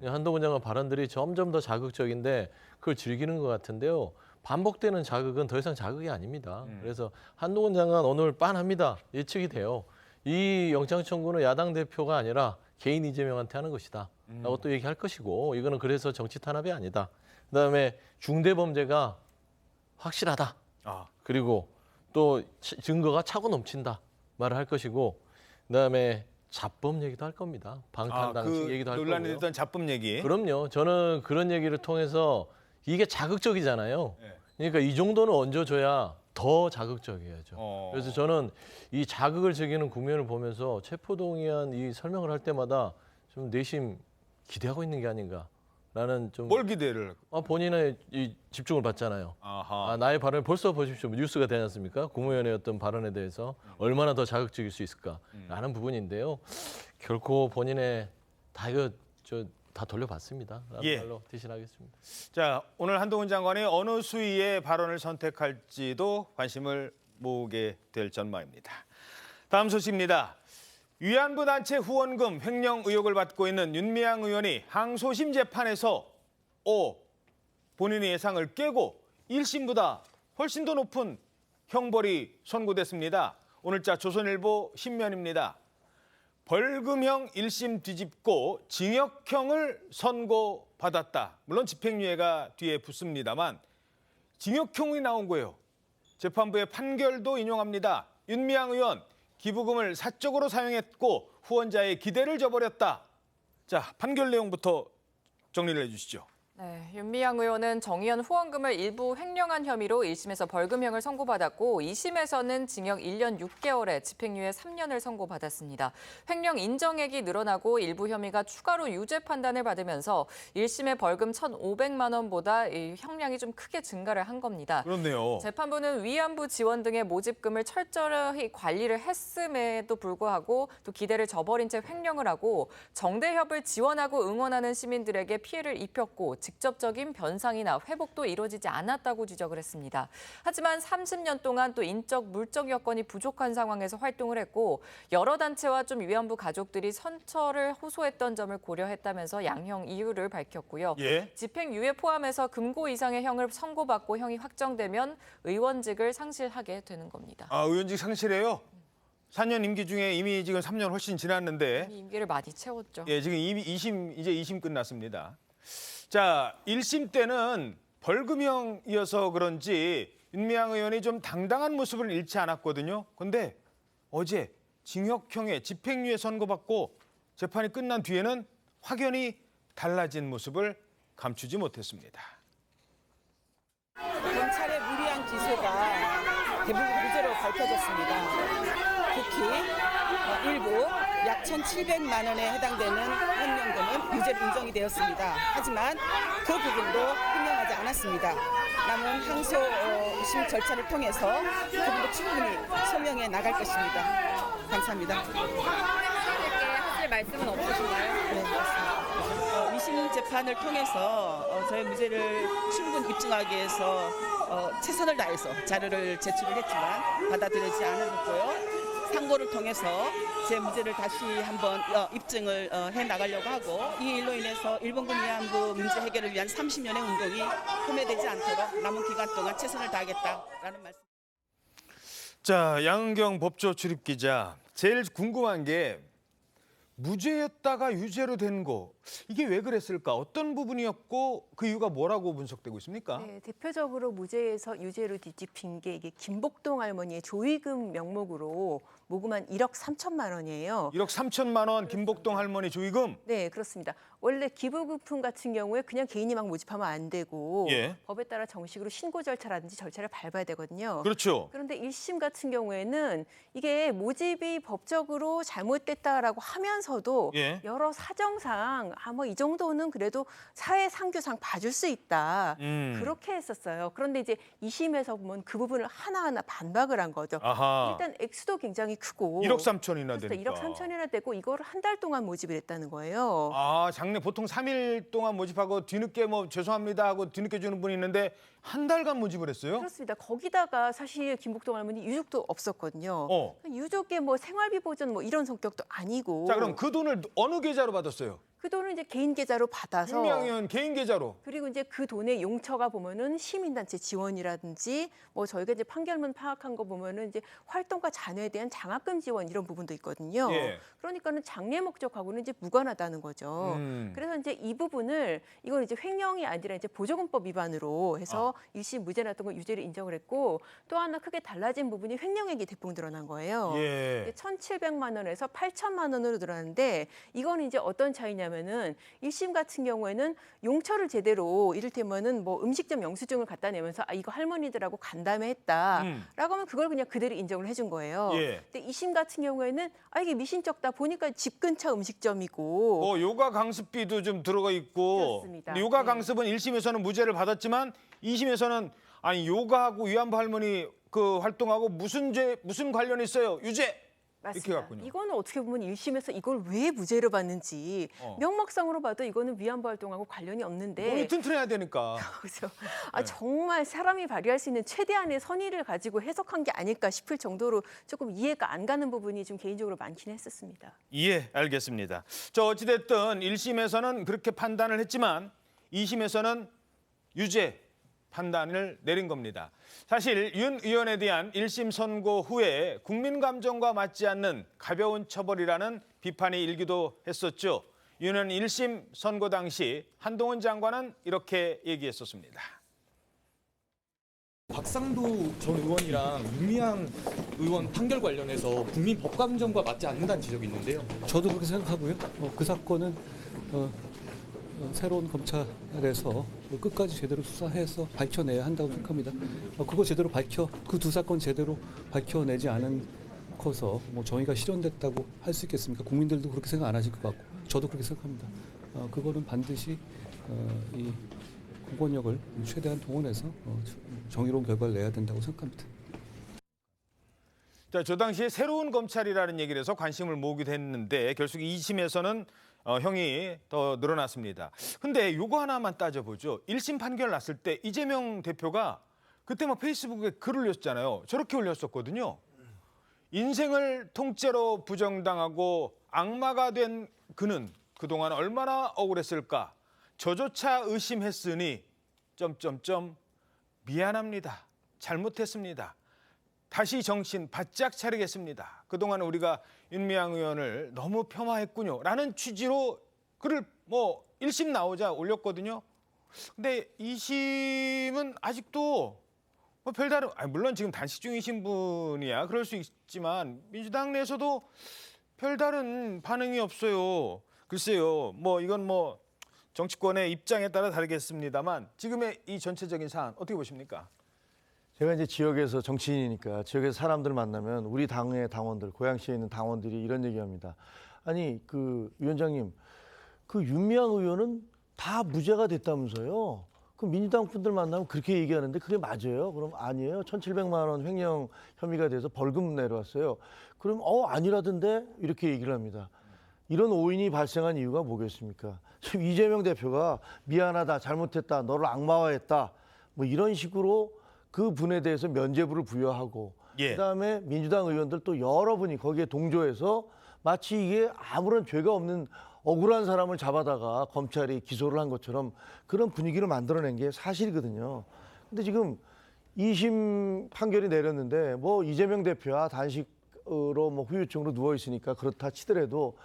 한동훈 장관 발언들이 점점 더 자극적인데 그걸 즐기는 것 같은데요. 반복되는 자극은 더 이상 자극이 아닙니다. 그래서 한동훈 장관 오늘 빤합니다. 예측이 돼요. 이 영장 청구는 야당 대표가 아니라 개인 이재명한테 하는 것이다. 라고 또 얘기할 것이고 이거는 그래서 정치 탄압이 아니다. 그다음에 중대 범죄가 확실하다. 그리고 또 증거가 차고 넘친다. 말을 할 것이고 그다음에 자법 얘기도 할 겁니다. 방탄당식 그 얘기도 할 거고요. 논란이 됐던 자법 얘기. 그럼요. 저는 그런 얘기를 통해서 이게 자극적이잖아요. 그러니까 이 정도는 얹어줘야 더 자극적이어야죠. 그래서 저는 이 자극을 즐기는 국면을 보면서 체포동의안 이 설명을 할 때마다 좀 내심 기대하고 있는 게 아닌가라는 좀. 뭘 기대를? 본인의 이 집중을 받잖아요. 나의 발언을 벌써 보십시오. 뉴스가 되지 않습니까? 국무위원의 어떤 발언에 대해서 얼마나 더 자극적일 수 있을까라는 부분인데요. 결코 본인의 다 돌려봤습니다. 라는 예. 말로 대신하겠습니다. 자, 오늘 한동훈 장관이 어느 수위의 발언을 선택할지도 관심을 모으게 될 전망입니다. 다음 소식입니다. 위안부 단체 후원금 횡령 의혹을 받고 있는 윤미향 의원이 항소심 재판에서 본인의 예상을 깨고 1심보다 훨씬 더 높은 형벌이 선고됐습니다. 오늘자 조선일보 신면입니다. 벌금형 1심 뒤집고 징역형을 선고받았다. 물론 집행유예가 뒤에 붙습니다만 징역형이 나온 거예요. 재판부의 판결도 인용합니다. 윤미향 의원, 기부금을 사적으로 사용했고 후원자의 기대를 저버렸다. 자, 판결 내용부터 정리를 해주시죠. 네, 윤미향 의원은 정의연 후원금을 일부 횡령한 혐의로 1심에서 벌금형을 선고받았고 2심에서는 징역 1년 6개월에 집행유예 3년을 선고받았습니다. 횡령 인정액이 늘어나고 일부 혐의가 추가로 유죄 판단을 받으면서 1심의 벌금 1,500만 원보다 이 형량이 좀 크게 증가를 한 겁니다. 그렇네요. 재판부는 위안부 지원 등의 모집금을 철저히 관리를 했음에도 불구하고 또 기대를 저버린 채 횡령을 하고 정대협을 지원하고 응원하는 시민들에게 피해를 입혔고 직접적인 변상이나 회복도 이루어지지 않았다고 지적을 했습니다. 하지만 30년 동안 또 인적, 물적 여건이 부족한 상황에서 활동을 했고 여러 단체와 좀 위안부 가족들이 선처를 호소했던 점을 고려했다면서 양형 이유를 밝혔고요. 예. 집행유예 포함해서 금고 이상의 형을 선고받고 형이 확정되면 의원직을 상실하게 되는 겁니다. 의원직 상실해요? 4년 임기 중에 이미 지금 3년 훨씬 지났는데. 이미 임기를 많이 채웠죠. 예, 지금 이제 2심 끝났습니다. 자, 1심 때는 벌금형이어서 그런지 윤미향 의원이 좀 당당한 모습을 잃지 않았거든요. 근데 어제 징역형에 집행유예 선고받고 재판이 끝난 뒤에는 확연히 달라진 모습을 감추지 못했습니다. 검찰의 무리한 기소가 대부분 무죄로 밝혀졌습니다. 특히 일부 약 1,700만 원에 해당되는 횡령금은 무죄로 인정이 되었습니다. 하지만 그 부분도 횡령하지 않았습니다. 남은 항소심 절차를 통해서 그 부분도 충분히 소명해 나갈 것입니다. 감사합니다. 하실 말씀은 없으신가요? 네, 그렇습니다. 2심 재판을 통해서 저의 무죄를 충분히 입증하기 위해서 최선을 다해서 자료를 제출을 했지만 받아들이지 않았고요. 상고를 통해서 제 무죄를 다시 한번 입증을 해나가려고 하고 이 일로 인해서 일본군 위안부 문제 해결을 위한 30년의 운동이 소멸되지 않도록 남은 기간 동안 최선을 다하겠다라는 말씀. 자, 양은경 법조 출입기자. 제일 궁금한 게 무죄였다가 유죄로 된 거. 이게 왜 그랬을까? 어떤 부분이었고 그 이유가 뭐라고 분석되고 있습니까? 네, 대표적으로 무죄에서 유죄로 뒤집힌 게 이게 김복동 할머니의 조의금 명목으로 모금한 1억 3천만 원이에요. 1억 3천만 원 김복동 할머니 조의금? 네, 그렇습니다. 원래 기부금품 같은 경우에 그냥 개인이 막 모집하면 안 되고 예. 법에 따라 정식으로 신고 절차라든지 절차를 밟아야 되거든요. 그렇죠. 그런데 1심 같은 경우에는 이게 모집이 법적으로 잘못됐다라고 하면서도 예. 여러 사정상 뭐 이 정도는 그래도 사회 상규상 봐줄 수 있다. 그렇게 했었어요. 그런데 이제 2심에서 보면 그 부분을 하나하나 반박을 한 거죠. 아하. 일단 액수도 굉장히 크고 1억 3천이나 그렇죠. 되니까. 1억 3천이나 되고 이거를 한 달 동안 모집을 했다는 거예요. 아, 장래 보통 3일 동안 모집하고 뒤늦게 뭐 죄송합니다 하고 뒤늦게 주는 분이 있는데 한 달간 모집을 했어요? 그렇습니다. 거기다가 사실 김복동 할머니 유족도 없었거든요. 어. 유족의 뭐 생활비 보전 뭐 이런 성격도 아니고. 자, 그럼 그 돈을 어느 계좌로 받았어요? 그 돈을 이제 개인 계좌로 받아서 윤미향 의원 개인 계좌로. 그리고 이제 그 돈의 용처가 보면은 시민단체 지원이라든지 뭐 저희가 이제 판결문 파악한 거 보면은 이제 활동가 잔회에 대한 장학금 지원 이런 부분도 있거든요. 예. 그러니까는 장례 목적하고는 이제 무관하다는 거죠. 그래서 이제 이 부분을 이건 이제 횡령이 아니라 이제 보조금법 위반으로 해서 1심 무죄 났던 걸 유죄를 인정을 했고 또 하나 크게 달라진 부분이 횡령액이 대폭 늘어난 거예요. 예. 1,700만 원에서 8천만 원으로 늘어났는데 이건 이제 어떤 차이냐면은 1심 같은 경우에는 용처를 제대로 이를테면은 뭐 음식점 영수증을 갖다 내면서 아 이거 할머니들하고 간담회 했다라고 하면 그걸 그냥 그대로 인정을 해준 거예요. 예. 근데 2심 같은 경우에는 아 이게 미신적다 보니까 집 근처 음식점이고 요가 강습비도 좀 들어가 있고. 그렇습니다. 근데 요가 네. 강습은 1심에서는 무죄를 받았지만 2심에서는 아니 요가하고 위안부 할머니 그 활동하고 무슨 관련이 있어요? 유죄. 이렇게 맞습니다. 갔군요. 이거는 어떻게 보면 1심에서 이걸 왜 무죄로 받는지 명목상으로 봐도 이거는 위안부 활동하고 관련이 없는데 몸이 튼튼해야 되니까. 그렇죠. 아, 정말 사람이 발휘할 수 있는 최대한의 선의를 가지고 해석한 게 아닐까 싶을 정도로 조금 이해가 안 가는 부분이 좀 개인적으로 많긴 했었습니다. 예, 알겠습니다. 저 어찌됐든 1심에서는 그렇게 판단을 했지만 2심에서는 유죄 판단을 내린 겁니다. 사실 윤 의원에 대한 1심 선고 후에 국민 감정과 맞지 않는 가벼운 처벌이라는 비판이 일기도 했었죠. 윤 의원 1심 선고 당시 한동훈 장관은 이렇게 얘기했었습니다. 박상도 전 의원이랑 윤미향 의원 판결 관련해서 국민 법감정과 맞지 않는다는 지적이 있는데요. 저도 그렇게 생각하고요. 그 사건은 새로운 검찰에서 끝까지 제대로 수사해서 밝혀내야 한다고 생각합니다. 그거 제대로 그 두 사건 제대로 밝혀내지 않고서 뭐 정의가 실현됐다고 할 수 있겠습니까? 국민들도 그렇게 생각 안 하실 것 같고 저도 그렇게 생각합니다. 그거는 반드시 이 공권력을 최대한 동원해서 정의로운 결과를 내야 된다고 생각합니다. 자, 저 당시에 새로운 검찰이라는 얘기를 해서 관심을 모으기도 했는데 결국 2심에서는 형이 더 늘어났습니다. 근데 요거 하나만 따져보죠. 1심 판결 났을 때 이재명 대표가 그때 막 페이스북에 글을 올렸잖아요. 저렇게 올렸었거든요. 인생을 통째로 부정당하고 악마가 된 그는 그동안 얼마나 억울했을까. 저조차 의심했으니 미안합니다. 잘못했습니다. 다시 정신 바짝 차리겠습니다. 그동안 우리가 윤미향 의원을 너무 폄하했군요. 라는 취지로 글을 1심 나오자 올렸거든요. 근데 2심은 아직도 별다른, 물론 지금 단식 중이신 분이야. 그럴 수 있지만 민주당 내에서도 별다른 반응이 없어요. 글쎄요. 이건 정치권의 입장에 따라 다르겠습니다만 지금의 이 전체적인 사안 어떻게 보십니까? 제가 이제 지역에서 정치인이니까 지역에서 사람들 만나면 우리 당의 당원들, 고양시에 있는 당원들이 이런 얘기합니다. 아니 위원장님, 윤미향 의원은 다 무죄가 됐다면서요? 그 민주당 분들 만나면 그렇게 얘기하는데 그게 맞아요? 그럼 아니에요. 1,700만 원 횡령 혐의가 돼서 벌금 내려왔어요. 그럼 아니라던데 이렇게 얘기를 합니다. 이런 오인이 발생한 이유가 뭐겠습니까? 지금 이재명 대표가 미안하다, 잘못했다, 너를 악마화했다, 이런 식으로 그 분에 대해서 면죄부를 부여하고 그다음에 민주당 의원들 또 여러분이 거기에 동조해서 마치 이게 아무런 죄가 없는 억울한 사람을 잡아다가 검찰이 기소를 한 것처럼 그런 분위기를 만들어낸 게 사실이거든요. 근데 지금 2심 판결이 내렸는데 이재명 대표야 단식으로 후유증으로 누워 있으니까 그렇다 치더라도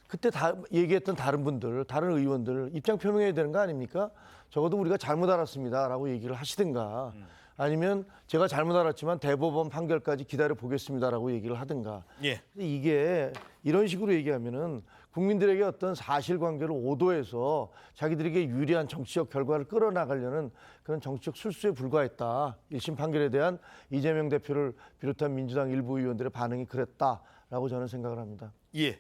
그때 얘기했던 다른 분들, 다른 의원들 입장 표명해야 되는 거 아닙니까? 적어도 우리가 잘못 알았습니다라고 얘기를 하시든가 아니면 제가 잘못 알았지만 대법원 판결까지 기다려 보겠습니다라고 얘기를 하든가. 예. 이게 이런 식으로 얘기하면은 국민들에게 어떤 사실관계를 오도해서 자기들에게 유리한 정치적 결과를 끌어나가려는 그런 정치적 술수에 불과했다. 1심 판결에 대한 이재명 대표를 비롯한 민주당 일부 의원들의 반응이 그랬다라고 저는 생각을 합니다. 예.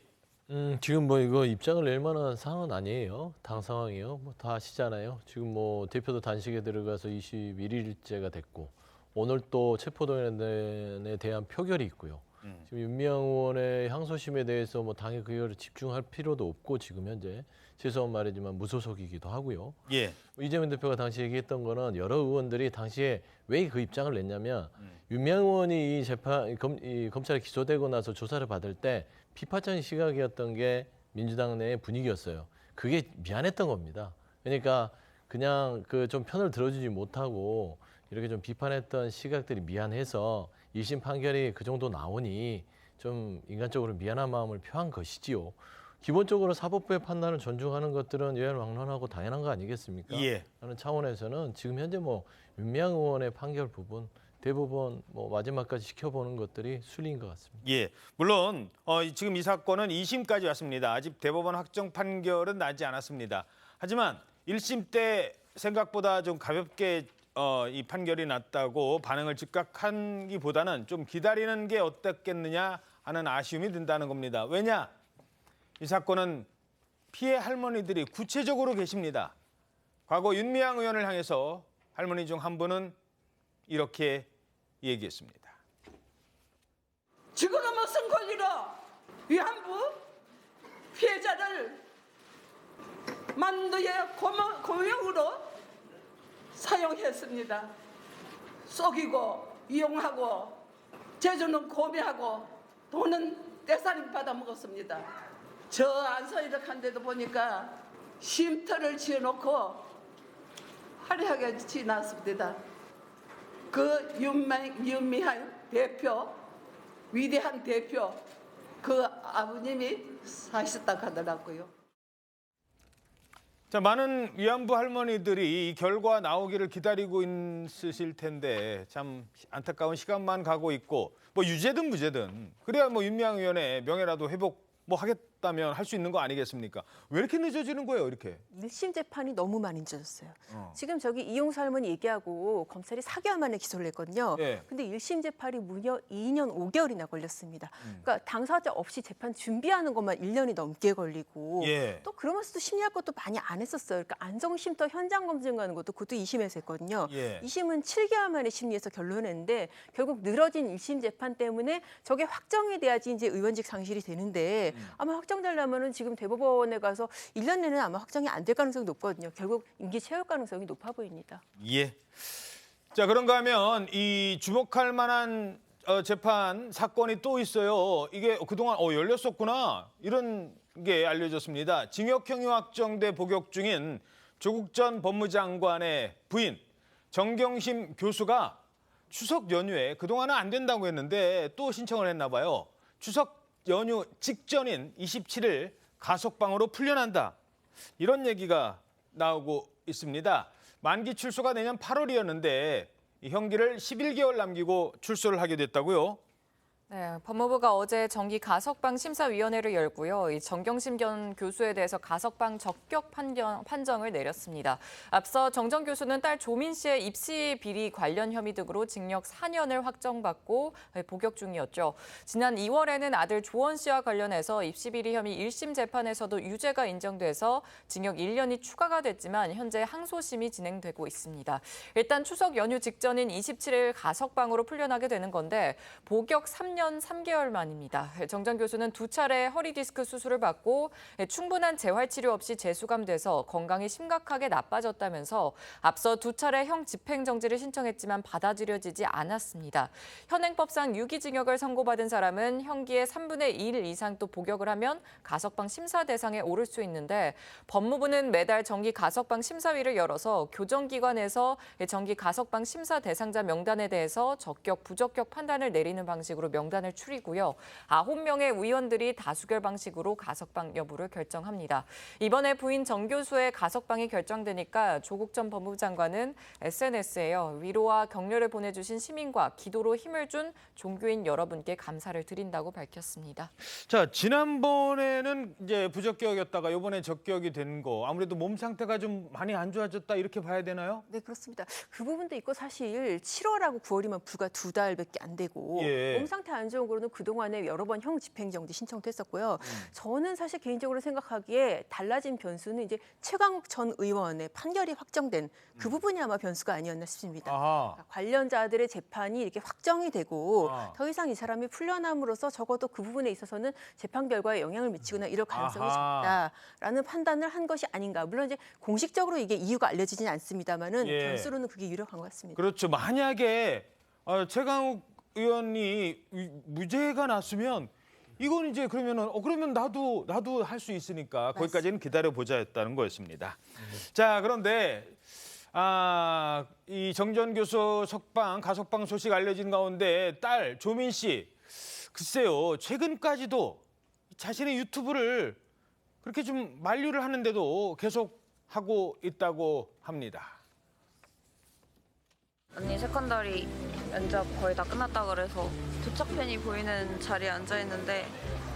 지금 뭐 이거 입장을 낼 만한 상황은 아니에요. 당 상황이요. 뭐 다 아시잖아요. 지금 뭐 대표도 단식에 들어가서 21일째가 됐고 오늘 또 체포동의안에 대한 표결이 있고요. 지금 윤미향 의원의 항소심에 대해서 뭐 당의 그거를 집중할 필요도 없고 지금 현재 죄송한 말이지만 무소속이기도 하고요. 예. 이재명 대표가 당시 얘기했던 거는 여러 의원들이 당시에 왜 그 입장을 냈냐면 윤미향 의원이 이 검찰에 기소되고 나서 조사를 받을 때 비판적인 시각이었던 게 민주당 내의 분위기였어요. 그게 미안했던 겁니다. 그러니까 그냥 그 좀 편을 들어주지 못하고 이렇게 좀 비판했던 시각들이 미안해서 1심 판결이 그 정도 나오니 좀 인간적으로 미안한 마음을 표한 것이지요. 기본적으로 사법부의 판단을 존중하는 것들은 여야막론하고 당연한 거 아니겠습니까? 예. 라는 차원에서는 지금 현재 뭐 윤미향 의원의 판결 부분 대법원 뭐 마지막까지 지켜보는 것들이 순리인 것 같습니다. 예, 물론 지금 이 사건은 2심까지 왔습니다. 아직 대법원 확정 판결은 나지 않았습니다. 하지만 1심 때 생각보다 좀 가볍게 이 판결이 났다고 반응을 즉각하기보다는 좀 기다리는 게 어떻겠느냐 하는 아쉬움이 든다는 겁니다. 왜냐? 이 사건은 피해 할머니들이 구체적으로 계십니다. 과거 윤미향 의원을 향해서 할머니 중 한 분은 이렇게 얘기했습니다. 지금은 무슨 권리로 위안부 피해자를 만두의 고용으로 사용했습니다. 속이고 이용하고 재주는 고매하고 돈은 떼살림 받아 먹었습니다. 저 안서이덕한 데도 보니까 쉼터를 지어놓고 화려하게 지났습니다. 그 윤미향 대표, 위대한 대표, 그 아버님이 사셨다고 하더라고요. 자, 많은 위안부 할머니들이 이 결과 나오기를 기다리고 있으실 텐데 참 안타까운 시간만 가고 있고 뭐 유죄든 무죄든 그래야 뭐 윤미향 의원의 명예라도 회복 뭐 하겠다면 할 수 있는 거 아니겠습니까? 왜 이렇게 늦어지는 거예요, 이렇게? 1심 재판이 너무 많이 늦어졌어요. 지금 저기 이용수 할머니 얘기하고 검찰이 4개월 만에 기소를 했거든요. 예. 근데 1심 재판이 무려 2년 5개월이나 걸렸습니다. 그러니까 당사자 없이 재판 준비하는 것만 1년이 넘게 걸리고 예. 또 그러면서도 심리할 것도 많이 안 했었어요. 그러니까 안정쉼터 현장 검증 가는 것도 그것도 2심에서 했거든요. 예. 2심은 7개월 만에 심리해서 결론냈는데 결국 늘어진 1심 재판 때문에 저게 확정이 돼야지 이제 의원직 상실이 되는데 아마 확정되려면은 지금 대법원에 가서 1년 내는 아마 확정이 안 될 가능성이 높거든요. 결국 임기 채울 가능성이 높아 보입니다. 예. 자, 그런가 하면 이 주목할 만한 재판 사건이 또 있어요. 이게 그동안 열렸었구나 이런 게 알려졌습니다. 징역형이 확정돼 복역 중인 조국 전 법무장관의 부인 정경심 교수가 추석 연휴에 그동안은 안 된다고 했는데 또 신청을 했나 봐요. 추석 연휴 직전인 27일 가석방으로 풀려난다. 이런 얘기가 나오고 있습니다. 만기 출소가 내년 8월이었는데 이 형기를 11개월 남기고 출소를 하게 됐다고요? 네, 법무부가 어제 정기 가석방 심사위원회를 열고요. 이 정경심 전 교수에 대해서 가석방 적격 판정을 내렸습니다. 앞서 정 전 교수는 딸 조민 씨의 입시 비리 관련 혐의 등으로 징역 4년을 확정받고 복역 중이었죠. 지난 2월에는 아들 조원 씨와 관련해서 입시 비리 혐의 1심 재판에서도 유죄가 인정돼서 징역 1년이 추가가 됐지만 현재 항소심이 진행되고 있습니다. 일단 추석 연휴 직전인 27일 가석방으로 풀려나게 되는 건데 복역 3년 3개월 만입니다. 정 전 교수는 2차례 허리 디스크 수술을 받고 충분한 재활 치료 없이 재수감돼서 건강이 심각하게 나빠졌다면서 앞서 2차례 형 집행 정지를 신청했지만 받아들여지지 않았습니다. 현행법상 유기징역을 선고받은 사람은 형기의 3분의 1 이상 또 복역을 하면 가석방 심사 대상에 오를 수 있는데 법무부는 매달 정기 가석방 심사위를 열어서 교정기관에서 정기 가석방 심사 대상자 명단에 대해서 적격, 부적격 판단을 내리는 방식으로 명단 명단을 추리고요. 9명의 의원들이 다수결 방식으로 가석방 여부를 결정합니다. 이번에 부인 정 교수의 가석방이 결정되니까 조국 전 법무부 장관은 SNS에요. 위로와 격려를 보내주신 시민과 기도로 힘을 준 종교인 여러분께 감사를 드린다고 밝혔습니다. 자, 지난번에는 이제 부적격이었다가 이번에 적격이 된 거 아무래도 몸 상태가 좀 많이 안 좋아졌다 이렇게 봐야 되나요? 네, 그렇습니다. 그 부분도 있고 사실 7월하고 9월이면 불과 2달밖에 안 되고 예. 몸 상태 안 좋은 거로는 그동안에 여러 번 형 집행정지 신청도 했었고요. 저는 사실 개인적으로 생각하기에 달라진 변수는 이제 최강욱 전 의원의 판결이 확정된 그 부분이 아마 변수가 아니었나 싶습니다. 그러니까 관련자들의 재판이 이렇게 확정이 되고 더 이상 이 사람이 풀려남으로써 적어도 그 부분에 있어서는 재판 결과에 영향을 미치거나 이럴 가능성이 적다라는 판단을 한 것이 아닌가. 물론 이제 공식적으로 이게 이유가 알려지지는 않습니다만은 예. 변수로는 그게 유력한 것 같습니다. 그렇죠. 만약에 최강욱 의원이 무죄가 났으면 이건 이제 그러면은 그러면 나도 할 수 있으니까 거기까지는 기다려 보자였다는 거였습니다. 자, 그런데 이 정 전 교수 가석방 소식 알려진 가운데 딸 조민 씨 글쎄요. 최근까지도 자신의 유튜브를 그렇게 좀 만류를 하는데도 계속 하고 있다고 합니다. 언니 세컨더리 면접 거의 다 끝났다 그래서 도착편이 보이는 자리에 앉아 있는데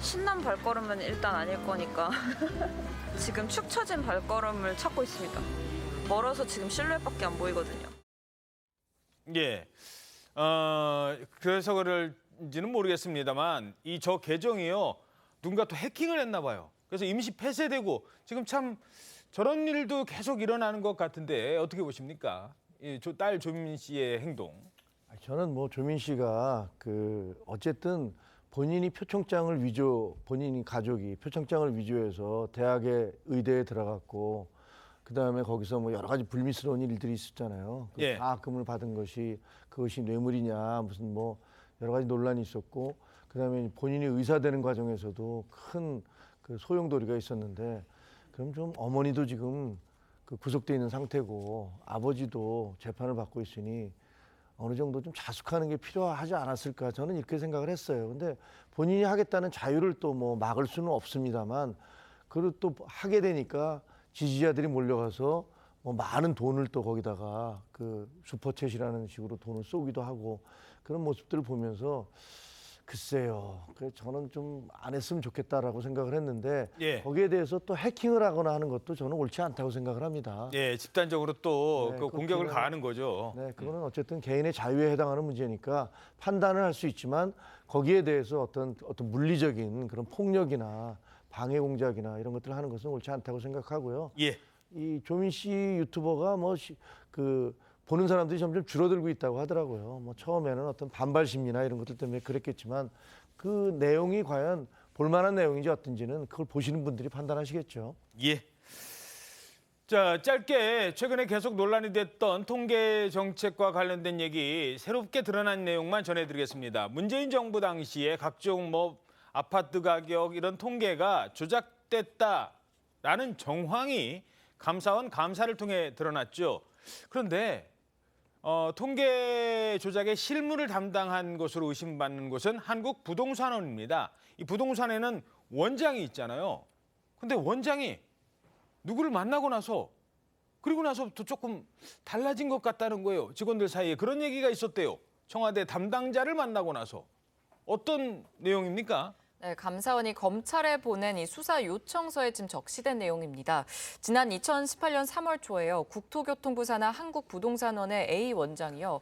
신난 발걸음은 일단 아닐 거니까 지금 축 처진 발걸음을 찾고 있습니다. 멀어서 지금 실루엣밖에 안 보이거든요. 예. 그래서 그럴지는 모르겠습니다만 저 계정이요. 누군가 또 해킹을 했나 봐요. 그래서 임시 폐쇄되고 지금 참 저런 일도 계속 일어나는 것 같은데 어떻게 보십니까? 딸 조민 씨의 행동. 저는 뭐 조민 씨가 어쨌든 본인이 본인이 가족이 표창장을 위조해서 의대에 들어갔고 그다음에 거기서 뭐 여러 가지 불미스러운 일들이 있었잖아요. 예. 장학금을 받은 그것이 뇌물이냐 무슨 뭐 여러 가지 논란이 있었고 그다음에 본인이 의사되는 과정에서도 큰 소용돌이가 있었는데 그럼 좀 어머니도 지금 구속돼 있는 상태고 아버지도 재판을 받고 있으니 어느 정도 좀 자숙하는 게 필요하지 않았을까 저는 이렇게 생각을 했어요. 근데 본인이 하겠다는 자유를 또 뭐 막을 수는 없습니다만 그리고 또 하게 되니까 지지자들이 몰려가서 뭐 많은 돈을 또 거기다가 슈퍼챗이라는 식으로 돈을 쏘기도 하고 그런 모습들을 보면서 글쎄요. 저는 좀 안 했으면 좋겠다라고 생각을 했는데 예. 거기에 대해서 또 해킹을 하거나 하는 것도 저는 옳지 않다고 생각을 합니다. 예, 집단적으로 또 네, 공격을 그거는- 가하는 거죠. 네, 그거는 어쨌든 개인의 자유에 해당하는 문제니까 판단을 할 수 있지만 거기에 대해서 어떤 물리적인 그런 폭력이나 방해 공작이나 이런 것들을 하는 것은 옳지 않다고 생각하고요. 예. 이 조민 씨 유튜버가 보는 사람들이 점점 줄어들고 있다고 하더라고요. 뭐 처음에는 어떤 반발 심리나 이런 것들 때문에 그랬겠지만 그 내용이 과연 볼만한 내용인지 어떤지는 그걸 보시는 분들이 판단하시겠죠. 예. 자, 짧게 최근에 계속 논란이 됐던 통계 정책과 관련된 얘기 새롭게 드러난 내용만 전해드리겠습니다. 문재인 정부 당시에 각종 아파트 가격 이런 통계가 조작됐다라는 정황이 감사원 감사를 통해 드러났죠. 그런데 통계 조작의 실무를 담당한 것으로 의심받는 곳은 한국부동산원입니다. 이 부동산에는 원장이 있잖아요. 근데 원장이 누구를 만나고 나서 그리고 나서부터 조금 달라진 것 같다는 거예요. 직원들 사이에 그런 얘기가 있었대요. 청와대 담당자를 만나고 나서. 어떤 내용입니까? 네, 감사원이 검찰에 보낸 이 수사 요청서에 지금 적시된 내용입니다. 지난 2018년 3월 초에요. 국토교통부 산하 한국부동산원의 A 원장이요.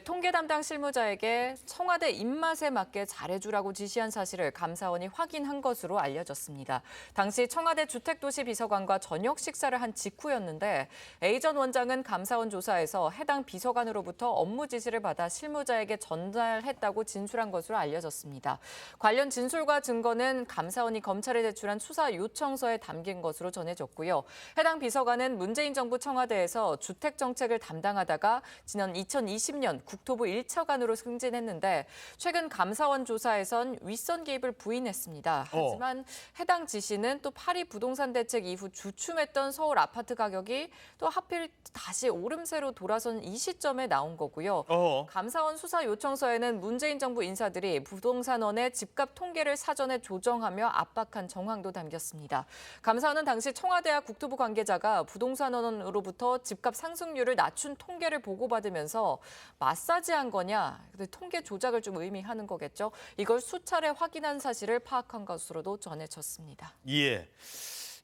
통계 담당 실무자에게 청와대 입맛에 맞게 잘해주라고 지시한 사실을 감사원이 확인한 것으로 알려졌습니다. 당시 청와대 주택도시비서관과 저녁 식사를 한 직후였는데 A 전 원장은 감사원 조사에서 해당 비서관으로부터 업무 지시를 받아 실무자에게 전달했다고 진술한 것으로 알려졌습니다. 관련 진술과 수사 증거는 감사원이 검찰에 제출한 수사 요청서에 담긴 것으로 전해졌고요. 해당 비서관은 문재인 정부 청와대에서 주택 정책을 담당하다가 지난 2020년 국토부 1차관으로 승진했는데 최근 감사원 조사에선 윗선 개입을 부인했습니다. 하지만 해당 지시는 또 파리 부동산 대책 이후 주춤했던 서울 아파트 가격이 또 하필 다시 오름세로 돌아선 이 시점에 나온 거고요. 감사원 수사 요청서에는 문재인 정부 인사들이 부동산원의 집값 통계를 사전에 조정하며 압박한 정황도 담겼습니다. 감사원은 당시 청와대와 국토부 관계자가 부동산원으로부터 집값 상승률을 낮춘 통계를 보고받으면서 마사지한 거냐, 통계 조작을 좀 의미하는 거겠죠. 이걸 수차례 확인한 사실을 파악한 것으로도 전해졌습니다. 예.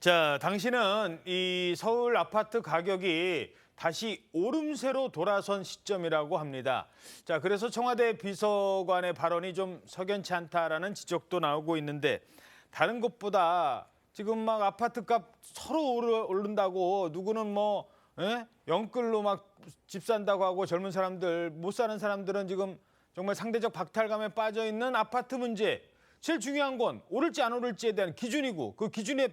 자, 당시는 이 서울 아파트 가격이 다시 오름세로 돌아선 시점이라고 합니다. 자, 그래서 청와대 비서관의 발언이 좀 석연치 않다라는 지적도 나오고 있는데 다른 것보다 지금 막 아파트값 서로 오른다고 누구는 뭐 영끌로 막 집 산다고 하고 젊은 사람들, 못 사는 사람들은 지금 정말 상대적 박탈감에 빠져 있는 아파트 문제. 제일 중요한 건 오를지 안 오를지에 대한 기준이고 그 기준에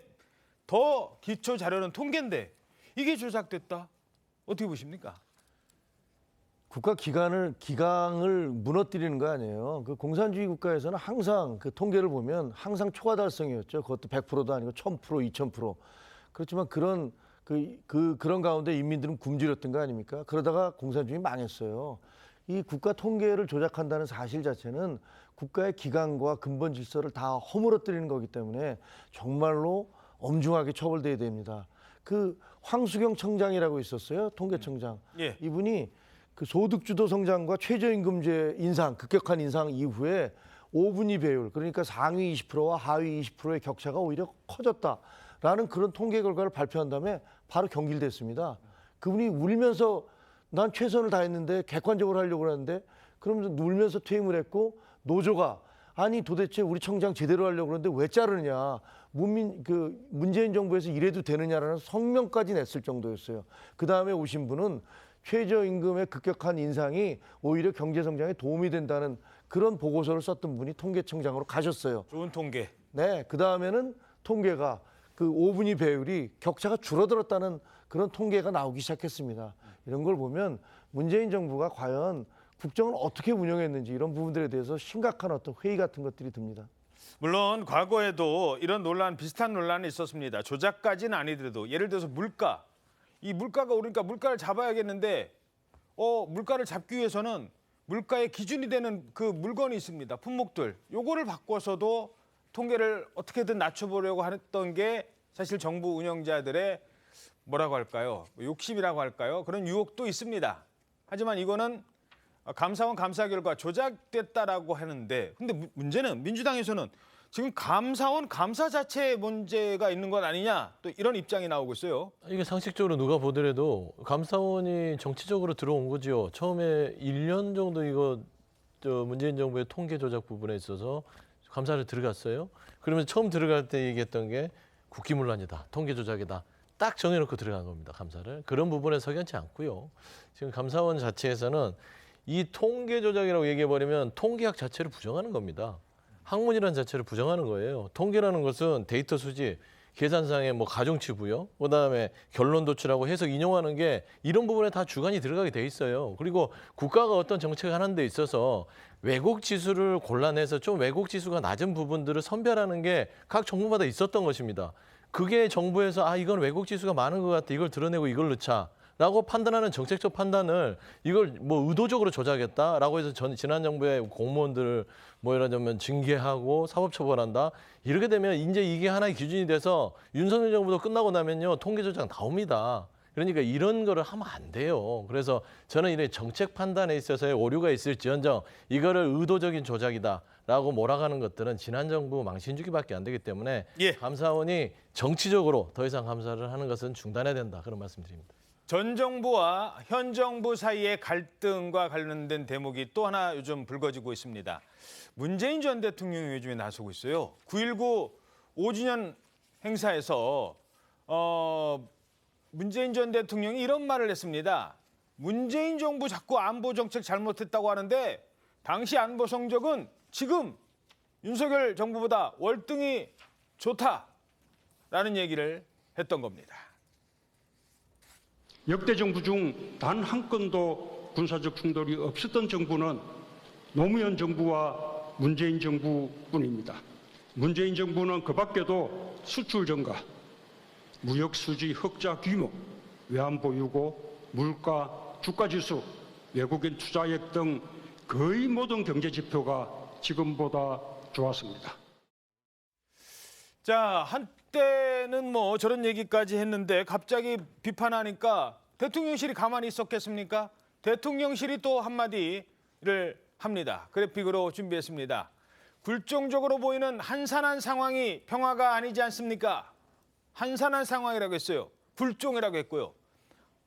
더 기초 자료는 통계인데 이게 조작됐다. 어떻게 보십니까? 국가 기강을 무너뜨리는 거 아니에요. 그 공산주의 국가에서는 항상 그 통계를 보면 항상 초과 달성이었죠. 그것도 100%도 아니고 1000%, 2000%. 그렇지만 그런 가운데 인민들은 굶주렸던 거 아닙니까? 그러다가 공산주의 망했어요. 이 국가 통계를 조작한다는 사실 자체는 국가의 기강과 근본 질서를 다 허물어뜨리는 거기 때문에 정말로 엄중하게 처벌돼야 됩니다. 그 황수경 청장이라고 있었어요. 통계청장. 예. 이분이 그 소득주도 성장과 최저임금제 인상, 급격한 인상 이후에 5분위 배율, 그러니까 상위 20%와 하위 20%의 격차가 오히려 커졌다라는 그런 통계 결과를 발표한 다음에 바로 경질됐습니다. 그분이 울면서 난 최선을 다했는데 객관적으로 하려고 하는데 그러면서 울면서 퇴임을 했고 노조가 아니 도대체 우리 청장 제대로 하려고 그러는데 왜 자르느냐. 문재인 정부에서 이래도 되느냐라는 성명까지 냈을 정도였어요. 그다음에 오신 분은 최저임금의 급격한 인상이 오히려 경제 성장에 도움이 된다는 그런 보고서를 썼던 분이 통계청장으로 가셨어요. 좋은 통계. 네, 그다음에는 통계가 그 5분위 배율이 격차가 줄어들었다는 그런 통계가 나오기 시작했습니다. 이런 걸 보면 문재인 정부가 과연 국정을 어떻게 운영했는지 이런 부분들에 대해서 심각한 어떤 회의 같은 것들이 듭니다. 물론 과거에도 이런 비슷한 논란이 있었습니다. 조작까지는 아니더라도 예를 들어서 물가. 이 물가가 오르니까 물가를 잡아야겠는데 물가를 잡기 위해서는 물가의 기준이 되는 그 물건이 있습니다. 품목들. 요거를 바꿔서도 통계를 어떻게든 낮춰보려고 했던 게 사실 정부 운영자들의 뭐라고 할까요? 욕심이라고 할까요? 그런 유혹도 있습니다. 하지만 이거는 감사원 감사 결과 조작됐다라고 하는데 근데 문제는 민주당에서는 지금 감사원 감사 자체에 문제가 있는 것 아니냐 또 이런 입장이 나오고 있어요. 이게 상식적으로 누가 보더라도 감사원이 정치적으로 들어온 거죠. 처음에 1년 정도 이거 문재인 정부의 통계 조작 부분에 있어서 감사를 들어갔어요. 그러면서 처음 들어갈 때 얘기했던 게 국기문란이다, 통계 조작이다. 딱 정해놓고 들어간 겁니다, 감사를. 그런 부분에 석연치 않고요. 지금 감사원 자체에서는 이 통계 조작이라고 얘기해버리면 통계학 자체를 부정하는 겁니다. 학문이라는 자체를 부정하는 거예요. 통계라는 것은 데이터 수집, 계산상의 뭐 가중치 부여, 그다음에 결론 도출하고 해석 인용하는 게 이런 부분에 다 주관이 들어가게 돼 있어요. 그리고 국가가 어떤 정책을 하는 데 있어서 왜곡 지수를 골라내서 좀 왜곡 지수가 낮은 부분들을 선별하는 게 각 정부마다 있었던 것입니다. 그게 정부에서 이건 왜곡 지수가 많은 것 같아, 이걸 드러내고 이걸 넣자. 라고 판단하는 정책적 판단을 이걸 뭐 의도적으로 조작했다라고 해서 지난 정부의 공무원들을 뭐 이러자면 징계하고 사법처벌한다. 이렇게 되면 이제 이게 하나의 기준이 돼서 윤석열 정부도 끝나고 나면요 통계 조작 나옵니다. 그러니까 이런 거를 하면 안 돼요. 그래서 저는 이런 정책 판단에 있어서의 오류가 있을지언정 이거를 의도적인 조작이다라고 몰아가는 것들은 지난 정부 망신주기밖에 안 되기 때문에 감사원이 정치적으로 더 이상 감사를 하는 것은 중단해야 된다. 그런 말씀드립니다. 전 정부와 현 정부 사이의 갈등과 관련된 대목이 또 하나 요즘 불거지고 있습니다. 문재인 전 대통령이 요즘에 나서고 있어요. 9.19 5주년 행사에서 문재인 전 대통령이 이런 말을 했습니다. 문재인 정부 자꾸 안보 정책 잘못했다고 하는데 당시 안보 성적은 지금 윤석열 정부보다 월등히 좋다라는 얘기를 했던 겁니다. 역대 정부 중 단 한 건도 군사적 충돌이 없었던 정부는 노무현 정부와 문재인 정부뿐입니다. 문재인 정부는 그 밖에도 수출 증가, 무역 수지 흑자 규모, 외환 보유고, 물가, 주가 지수, 외국인 투자액 등 거의 모든 경제 지표가 지금보다 좋았습니다. 자, 한때는 뭐 저런 얘기까지 했는데 갑자기 비판하니까 대통령실이 가만히 있었겠습니까? 대통령실이 또 한마디를 합니다. 그래픽으로 준비했습니다. 굴종적으로 보이는 한산한 상황이 평화가 아니지 않습니까? 한산한 상황이라고 했어요. 굴종이라고 했고요.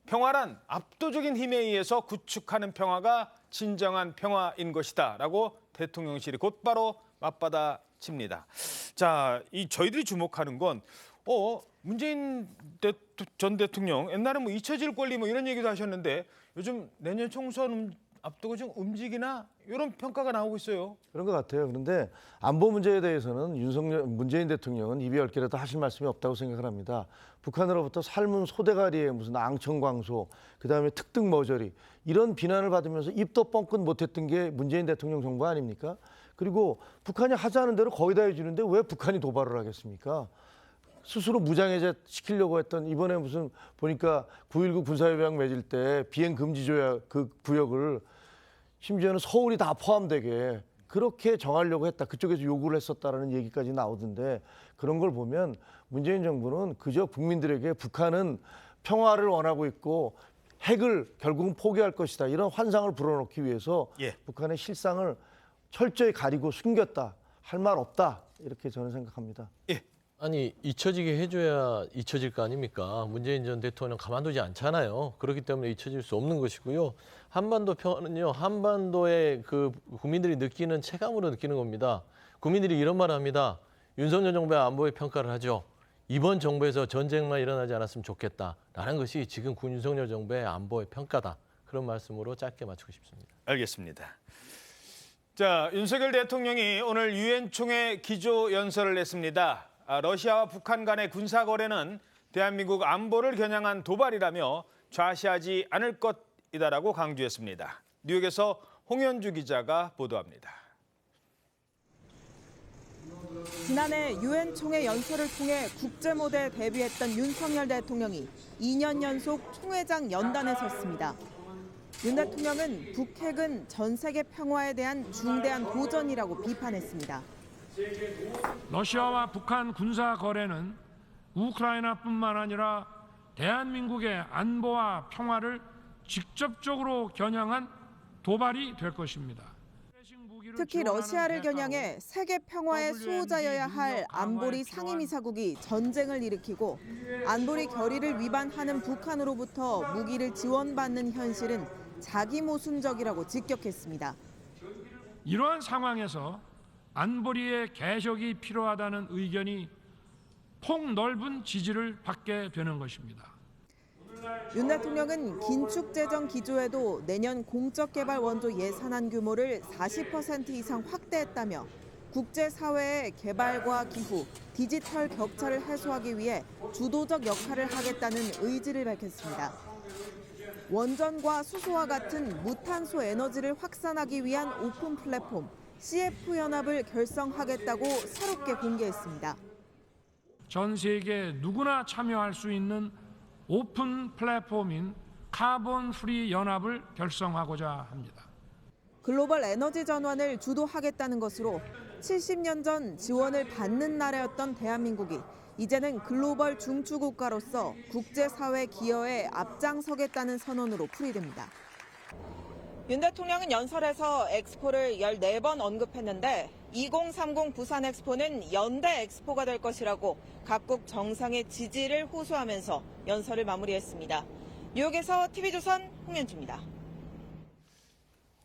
평화란 압도적인 힘에 의해서 구축하는 평화가 진정한 평화인 것이다 라고 대통령실이 곧바로 맞받아칩니다. 자, 저희들이 주목하는 건 문재인 전 대통령 옛날에 뭐 잊혀질 권리 뭐 이런 얘기도 하셨는데 요즘 내년 총선 앞두고 좀 움직이나 이런 평가가 나오고 있어요. 그런 것 같아요. 그런데 안보 문제에 대해서는 문재인 대통령은 입이 열 개라도 하실 말씀이 없다고 생각을 합니다. 북한으로부터 삶은 소대가리에 무슨 앙청광소, 그다음에 특등 머저리 이런 비난을 받으면서 입도 뻥끗 못했던 게 문재인 대통령 정부 아닙니까? 그리고 북한이 하자는 대로 거의 다 해주는데 왜 북한이 도발을 하겠습니까? 스스로 무장해제 시키려고 했던 이번에 무슨 보니까 9.19 군사협약 맺을 때 비행 금지 조약 그 구역을 심지어는 서울이 다 포함되게 그렇게 정하려고 했다. 그쪽에서 요구를 했었다라는 얘기까지 나오던데 그런 걸 보면 문재인 정부는 그저 국민들에게 북한은 평화를 원하고 있고 핵을 결국은 포기할 것이다. 이런 환상을 불어넣기 위해서 북한의 실상을 철저히 가리고 숨겼다. 할 말 없다. 이렇게 저는 생각합니다. 아니 잊혀지게 해줘야 잊혀질 거 아닙니까? 문재인 전 대통령 가만두지 않잖아요. 그렇기 때문에 잊혀질 수 없는 것이고요. 한반도 평화는요. 한반도의 그 국민들이 느끼는 체감으로 느끼는 겁니다. 국민들이 이런 말을 합니다. 윤석열 정부의 안보의 평가를 하죠. 이번 정부에서 전쟁만 일어나지 않았으면 좋겠다라는 것이 지금 윤석열 정부의 안보의 평가다. 그런 말씀으로 짧게 마치고 싶습니다. 알겠습니다. 자, 윤석열 대통령이 오늘 유엔 총회 기조 연설을 했습니다. 러시아와 북한 간의 군사 거래는 대한민국 안보를 겨냥한 도발이라며 좌시하지 않을 것이다라고 강조했습니다. 뉴욕에서 홍현주 기자가 보도합니다. 지난해 유엔 총회 연설을 통해 국제 무대에 데뷔했던 윤석열 대통령이 2년 연속 총회장 연단에 섰습니다. 윤 대통령은 북핵은 전 세계 평화에 대한 중대한 도전이라고 비판했습니다. 러시아와 북한 군사 거래는 우크라이나뿐만 아니라 대한민국의 안보와 평화를 직접적으로 겨냥한 도발이 될 것입니다. 특히 러시아를 겨냥해 세계 평화의 수호자여야 할 안보리 상임이사국이 전쟁을 일으키고 안보리 결의를 위반하는 북한으로부터 무기를 지원받는 현실은 자기 모순적이라고 직격했습니다. 이러한 상황에서 안보리의 개혁이 필요하다는 의견이 폭넓은 지지를 받게 되는 것입니다. 윤 대통령은 긴축 재정 기조에도 내년 공적 개발 원조 예산안 규모를 40% 이상 확대했다며 국제사회의 개발과 기후, 디지털 격차를 해소하기 위해 주도적 역할을 하겠다는 의지를 밝혔습니다. 원전과 수소와 같은 무탄소 에너지를 확산하기 위한 오픈 플랫폼 CF연합을 결성하겠다고 새롭게 공개했습니다. 전 세계 누구나 참여할 수 있는 오픈 플랫폼인 카본 프리 연합을 결성하고자 합니다. 글로벌 에너지 전환을 주도하겠다는 것으로 70년 전 지원을 받는 나라였던 대한민국이 이제는 글로벌 중추국가로서 국제사회 기여에 앞장서겠다는 선언으로 풀이됩니다. 윤 대통령은 연설에서 엑스포를 14번 언급했는데 2030 부산 엑스포는 연대 엑스포가 될 것이라고 각국 정상의 지지를 호소하면서 연설을 마무리했습니다. 뉴욕에서 TV조선 홍현주입니다.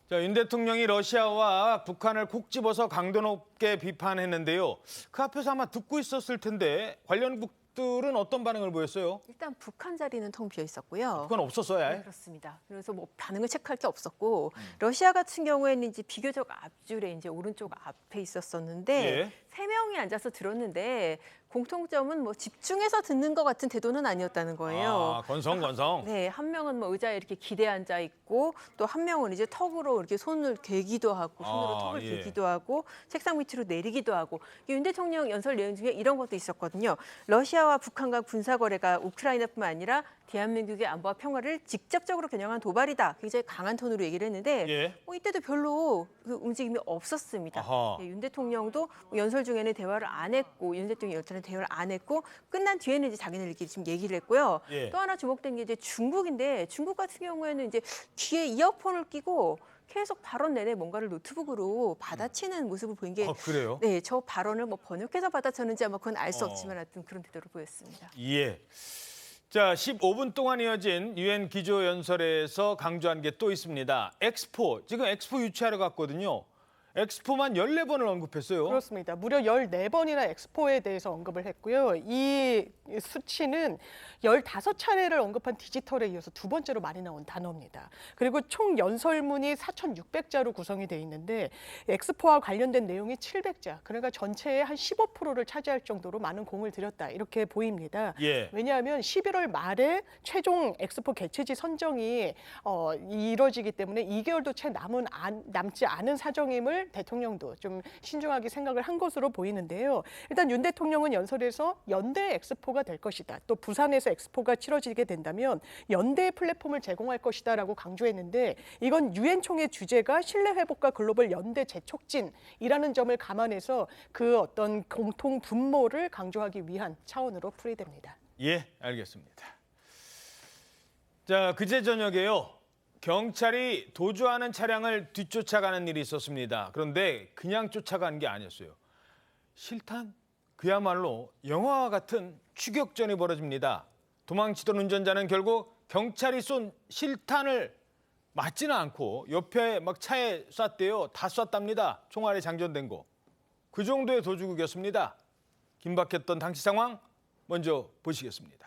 자, 윤 대통령이 러시아와 북한을 콕 집어서 강도 높게 비판했는데요. 그 앞에서 아마 듣고 있었을 텐데 관련국들 가족들은 어떤 반응을 보였어요? 일단 북한 자리는 텅 비어 있었고요. 그건 없었어요, 아예? 네, 그렇습니다. 그래서 뭐 반응을 체크할 게 없었고 러시아 같은 경우에는 이제 비교적 앞줄에 이제 오른쪽 앞에 있었었는데 예. 3명이 앉아서 들었는데 공통점은 뭐 집중해서 듣는 것 같은 태도는 아니었다는 거예요. 아, 건성. 네, 한 명은 뭐 의자에 이렇게 기대 앉아 있고 또 한 명은 이제 턱으로 이렇게 손을 대기도 하고 손으로 턱을 예. 대기도 하고 책상 밑으로 내리기도 하고 윤 대통령 연설 내용 중에 이런 것도 있었거든요. 러시아와 북한과 군사 거래가 우크라이나뿐만 아니라 대한민국의 안보와 평화를 직접적으로 겨냥한 도발이다. 굉장히 강한 톤으로 얘기를 했는데 예. 이때도 별로 그 움직임이 없었습니다. 아하. 네, 윤 대통령도 연설 중에는 대화를 안 했고 윤 대통령 연설은 대화를 안 했고 끝난 뒤에는 이제 자기네들끼리 지금 얘기를 했고요. 예. 또 하나 주목된 게 이제 중국인데 중국 같은 경우에는 이제 귀에 이어폰을 끼고 계속 발언 내내 뭔가를 노트북으로 받아치는 모습을 보인 게 그래요? 네, 저 발언을 뭐 번역해서 받아쳤는지 아마 그건 알 수 없지만 하여튼 그런 태도를 보였습니다. 예. 자, 15분 동안 이어진 유엔 기조연설에서 강조한 게 또 있습니다. 엑스포, 지금 엑스포 유치하러 갔거든요. 엑스포만 14번을 언급했어요. 그렇습니다. 무려 14번이나 엑스포에 대해서 언급을 했고요. 이 수치는 15차례를 언급한 디지털에 이어서 두 번째로 많이 나온 단어입니다. 그리고 총 연설문이 4,600자로 구성이 돼 있는데 엑스포와 관련된 내용이 700자. 그러니까 전체의 한 15%를 차지할 정도로 많은 공을 들였다. 이렇게 보입니다. 예. 왜냐하면 11월 말에 최종 엑스포 개최지 선정이 이뤄지기 때문에 2개월도 채 남지 않은 사정임을 대통령도 좀 신중하게 생각을 한 것으로 보이는데요. 일단 윤 대통령은 연설에서 연대 엑스포가 될 것이다. 또 부산에서 엑스포가 치러지게 된다면 연대의 플랫폼을 제공할 것이다라고 강조했는데 이건 유엔 총회 주제가 신뢰 회복과 글로벌 연대 재촉진이라는 점을 감안해서 그 어떤 공통 분모를 강조하기 위한 차원으로 풀이됩니다. 예, 알겠습니다. 자, 그제 저녁에요. 경찰이 도주하는 차량을 뒤쫓아가는 일이 있었습니다. 그런데 그냥 쫓아간 게 아니었어요. 실탄? 그야말로 영화와 같은 추격전이 벌어집니다. 도망치던 운전자는 결국 경찰이 쏜 실탄을 맞지는 않고 옆에 막 차에 쐈대요. 다 쐈답니다. 총알이 장전된 거. 그 정도의 도주극이었습니다. 긴박했던 당시 상황 먼저 보시겠습니다.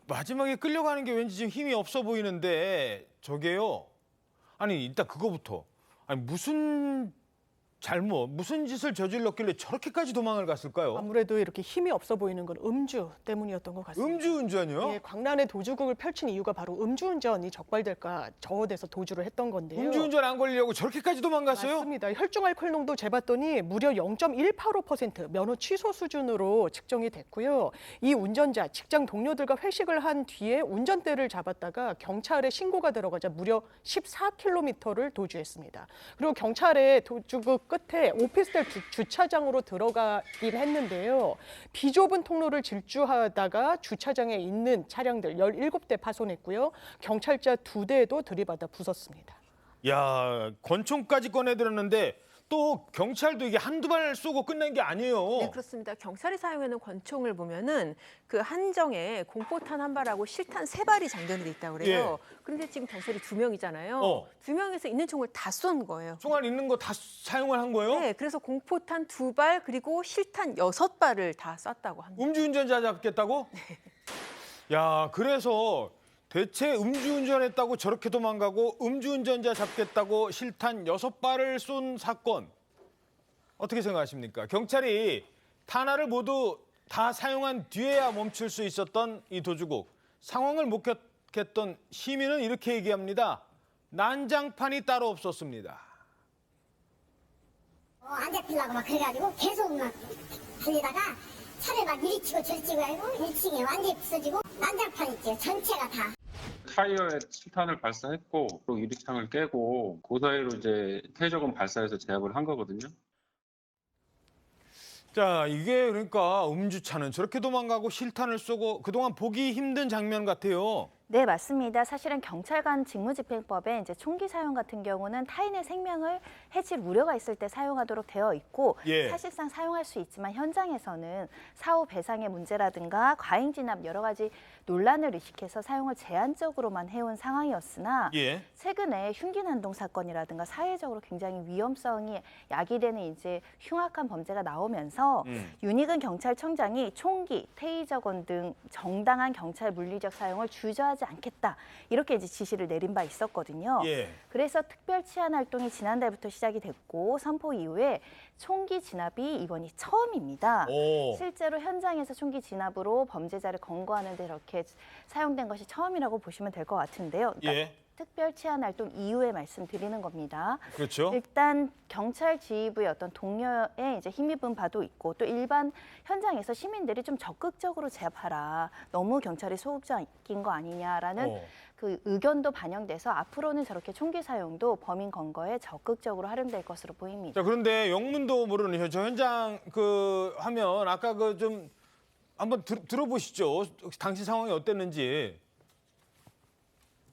마지막에 끌려가는 게 왠지 좀 힘이 없어 보이는데 저게요. 아니 일단 그거부터. 아니 무슨 짓을 저질렀길래 저렇게까지 도망을 갔을까요? 아무래도 이렇게 힘이 없어 보이는 건 음주 때문이었던 것 같습니다. 음주운전이요? 예, 광란의 도주극을 펼친 이유가 바로 음주운전이 적발될까 저어돼서 도주를 했던 건데요. 음주운전 안 걸리려고 저렇게까지 도망갔어요? 맞습니다. 혈중 알코올 농도 재봤더니 무려 0.185% 면허 취소 수준으로 측정이 됐고요. 이 운전자 직장 동료들과 회식을 한 뒤에 운전대를 잡았다가 경찰에 신고가 들어가자 무려 14km를 도주했습니다. 그리고 경찰에 도주극 끝에 오피스텔 주차장으로 들어가긴 했는데요. 비좁은 통로를 질주하다가 주차장에 있는 차량들 17대 파손했고요. 경찰차 2대도 들이받아 부쉈습니다. 야, 권총까지 꺼내들었는데 또 경찰도 이게 한두 발 쏘고 끝낸 게 아니에요. 네, 그렇습니다. 경찰이 사용하는 권총을 보면은 그 한정에 공포탄 1발하고 실탄 3발이 장전이 돼 있다고 그래요. 그런데 지금 경찰이 2명이잖아요. 2명에서 있는 총을 다 쏜 거예요. 총알 있는 거 다 사용을 한 거예요? 네, 그래서 공포탄 2발 그리고 실탄 6발을 다 쐈다고 합니다. 음주운전자 잡겠다고? 네. 야, 그래서 대체 음주운전했다고 저렇게 도망가고 음주운전자 잡겠다고 실탄 6발을 쏜 사건 어떻게 생각하십니까? 경찰이 탄화를 모두 다 사용한 뒤에야 멈출 수 있었던 이 도주국. 상황을 목격했던 시민은 이렇게 얘기합니다. 난장판이 따로 없었습니다. 안 잡히려고 막 그래가지고 계속 막 달리다가 차를 막 이리치고 저리치고 해고 1층에 완전히 부서지고 난장판 있죠. 전체가 다. 타이어에 실탄을 발사했고 또 유리창을 깨고 그 사이로 이제 퇴적은 발사해서 제압을 한 거거든요. 자, 이게 그러니까 음주차는 저렇게 도망가고 실탄을 쏘고 그동안 보기 힘든 장면 같아요. 네, 맞습니다. 사실은 경찰관 직무집행법에 이제 총기 사용 같은 경우는 타인의 생명을 해칠 우려가 있을 때 사용하도록 되어 있고 예. 사실상 사용할 수 있지만 현장에서는 사후 배상의 문제라든가 과잉 진압 여러 가지 논란을 의식해서 사용을 제한적으로만 해온 상황이었으나 예. 최근에 흉기 난동 사건이라든가 사회적으로 굉장히 위험성이 야기되는 이제 흉악한 범죄가 나오면서 윤희근 경찰청장이 총기, 테이저건 등 정당한 경찰 물리적 사용을 주저하지 않겠다 이렇게 이제 지시를 내린 바 있었거든요. 예. 그래서 특별 치안 활동이 지난달부터 시작이 됐고 선포 이후에 총기 진압이 이번이 처음입니다. 오. 실제로 현장에서 총기 진압으로 범죄자를 검거하는 데 이렇게 사용된 것이 처음이라고 보시면 될 것 같은데요. 그러니까 예. 특별 치안 활동 이후에 말씀드리는 겁니다. 그렇죠. 일단 경찰 지휘부의 어떤 동료에 이제 힘입은 바도 있고 또 일반 현장에서 시민들이 좀 적극적으로 제압하라. 너무 경찰이 소극적인 거 아니냐라는 그 의견도 반영돼서 앞으로는 저렇게 총기 사용도 범인 검거에 적극적으로 활용될 것으로 보입니다. 자, 그런데 영문도 모르는 저 현장 그 하면 아까 그 좀 한번 들어보시죠. 당시 상황이 어땠는지.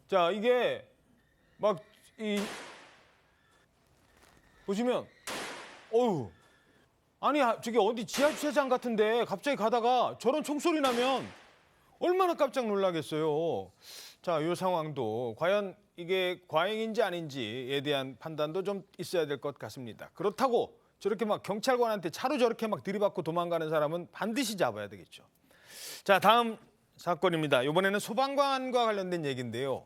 자, 이게 막 보시면 어휴. 아니 저기 어디 지하 주차장 같은데 갑자기 가다가 저런 총소리 나면 얼마나 깜짝 놀라겠어요. 자, 이 상황도 과연 이게 과잉인지 아닌지에 대한 판단도 좀 있어야 될 것 같습니다. 그렇다고 저렇게 막 경찰관한테 차로 저렇게 막 들이받고 도망가는 사람은 반드시 잡아야 되겠죠. 자, 다음 사건입니다. 이번에는 소방관과 관련된 얘기인데요.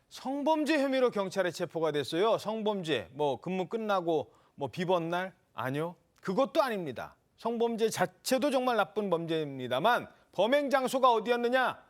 성범죄 혐의로 경찰에 체포가 됐어요. 성범죄, 뭐 근무 끝나고 뭐 비번 날? 아니요. 그것도 아닙니다. 성범죄 자체도 정말 나쁜 범죄입니다만 범행 장소가 어디였느냐?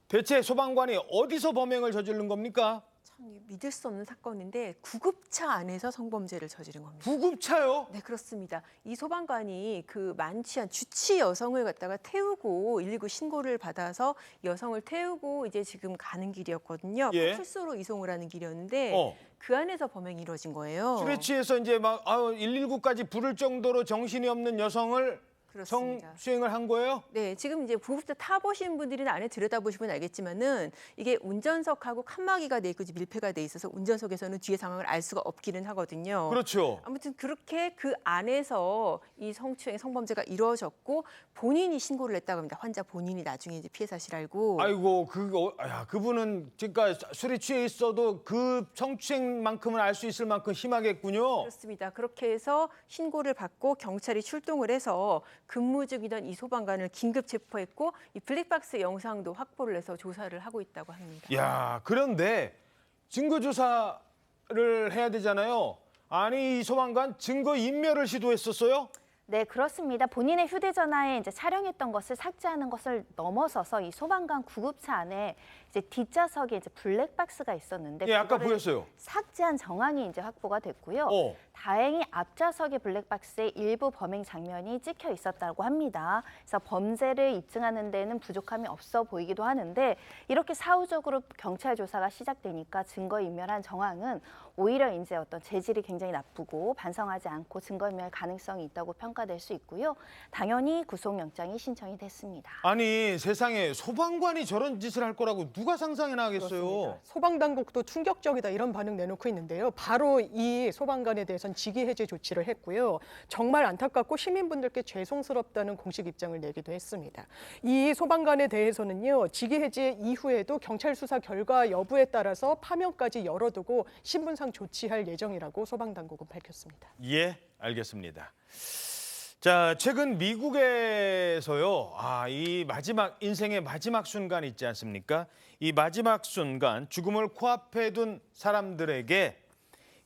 대체 소방관이 어디서 범행을 저지른 겁니까? 참 믿을 수 없는 사건인데 구급차 안에서 성범죄를 저지른 겁니다. 구급차요? 네, 그렇습니다. 이 소방관이 그 만취한 주치 여성을 갖다가 태우고 119 신고를 받아서 여성을 태우고 이제 지금 가는 길이었거든요. 예. 파출소로 이송을 하는 길이었는데 그 안에서 범행이 이루어진 거예요. 술에 취해서 이제 막 119까지 부를 정도로 정신이 없는 여성을 그렇습니다. 성추행을 한 거예요? 네, 지금 이제 구급차 타보신 분들이나 안에 들여다보시면 알겠지만은 이게 운전석하고 칸막이가 돼 있고 밀폐가 돼 있어서 운전석에서는 뒤의 상황을 알 수가 없기는 하거든요. 그렇죠. 아무튼 그렇게 그 안에서 이 성추행, 성범죄가 이루어졌고 본인이 신고를 했다고 합니다. 환자 본인이 나중에 이제 피해 사실 알고. 아이고, 그분은 그러니까 술에 취해 있어도 그 성추행만큼은 알 수 있을 만큼 심하겠군요. 그렇습니다. 그렇게 해서 신고를 받고 경찰이 출동을 해서 근무 중이던 이 소방관을 긴급 체포했고 이 블랙박스 영상도 확보를 해서 조사를 하고 있다고 합니다. 야, 그런데 증거 조사를 해야 되잖아요. 아니, 이 소방관 증거 인멸을 시도했었어요? 네, 그렇습니다. 본인의 휴대전화에 이제 촬영했던 것을 삭제하는 것을 넘어서서 이 소방관 구급차 안에 이제 뒷좌석에 이제 블랙박스가 있었는데 예, 아까 그거를 보였어요. 삭제한 정황이 이제 확보가 됐고요. 다행히 앞좌석의 블랙박스에 일부 범행 장면이 찍혀 있었다고 합니다. 그래서 범죄를 입증하는 데는 부족함이 없어 보이기도 하는데 이렇게 사후적으로 경찰 조사가 시작되니까 증거인멸한 정황은 오히려 이제 어떤 재질이 굉장히 나쁘고 반성하지 않고 증거인멸 가능성이 있다고 평가될 수 있고요. 당연히 구속영장이 신청이 됐습니다. 아니, 세상에 소방관이 저런 짓을 할 거라고 누가 상상이나 하겠어요. 소방당국도 충격적이다 이런 반응 내놓고 있는데요. 바로 이 소방관에 대해서는 직위해제 조치를 했고요. 정말 안타깝고 시민분들께 죄송스럽다는 공식 입장을 내기도 했습니다. 이 소방관에 대해서는요. 직위해제 이후에도 경찰 수사 결과 여부에 따라서 파면까지 열어두고 신분상 조치할 예정이라고 소방당국은 밝혔습니다. 예, 알겠습니다. 자, 최근 미국에서요. 이 마지막 인생의 마지막 순간 있지 않습니까? 이 마지막 순간 죽음을 코앞에 둔 사람들에게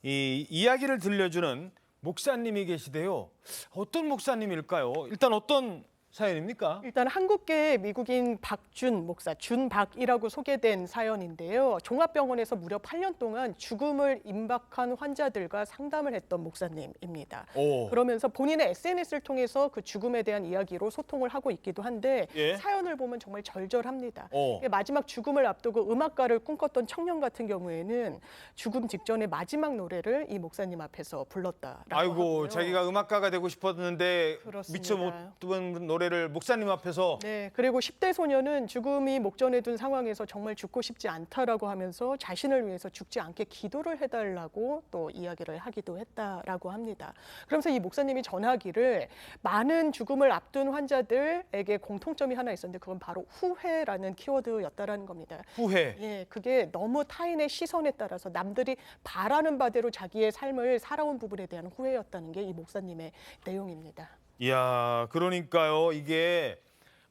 이 이야기를 들려주는 목사님이 계시대요. 어떤 목사님일까요? 일단 어떤 사연입니까? 일단 한국계 미국인 박준 목사, 준박이라고 소개된 사연인데요. 종합병원에서 무려 8년 동안 죽음을 임박한 환자들과 상담을 했던 목사님입니다. 오. 그러면서 본인의 SNS를 통해서 그 죽음에 대한 이야기로 소통을 하고 있기도 한데 예? 사연을 보면 정말 절절합니다. 오. 마지막 죽음을 앞두고 음악가를 꿈꿨던 청년 같은 경우에는 죽음 직전에 마지막 노래를 이 목사님 앞에서 불렀다라고 아이고, 하고요. 자기가 음악가가 되고 싶었는데 그렇습니다. 미처 못 든 노래를 목사님 앞에서. 네, 그리고 10대 소녀는 죽음이 목전에 둔 상황에서 정말 죽고 싶지 않다라고 하면서 자신을 위해서 죽지 않게 기도를 해달라고 또 이야기를 하기도 했다라고 합니다. 그러면서 이 목사님이 전하기를 많은 죽음을 앞둔 환자들에게 공통점이 하나 있었는데 그건 바로 후회라는 키워드였다라는 겁니다. 후회. 예, 그게 너무 타인의 시선에 따라서 남들이 바라는 바대로 자기의 삶을 살아온 부분에 대한 후회였다는 게 이 목사님의 내용입니다. 이야, 그러니까요. 이게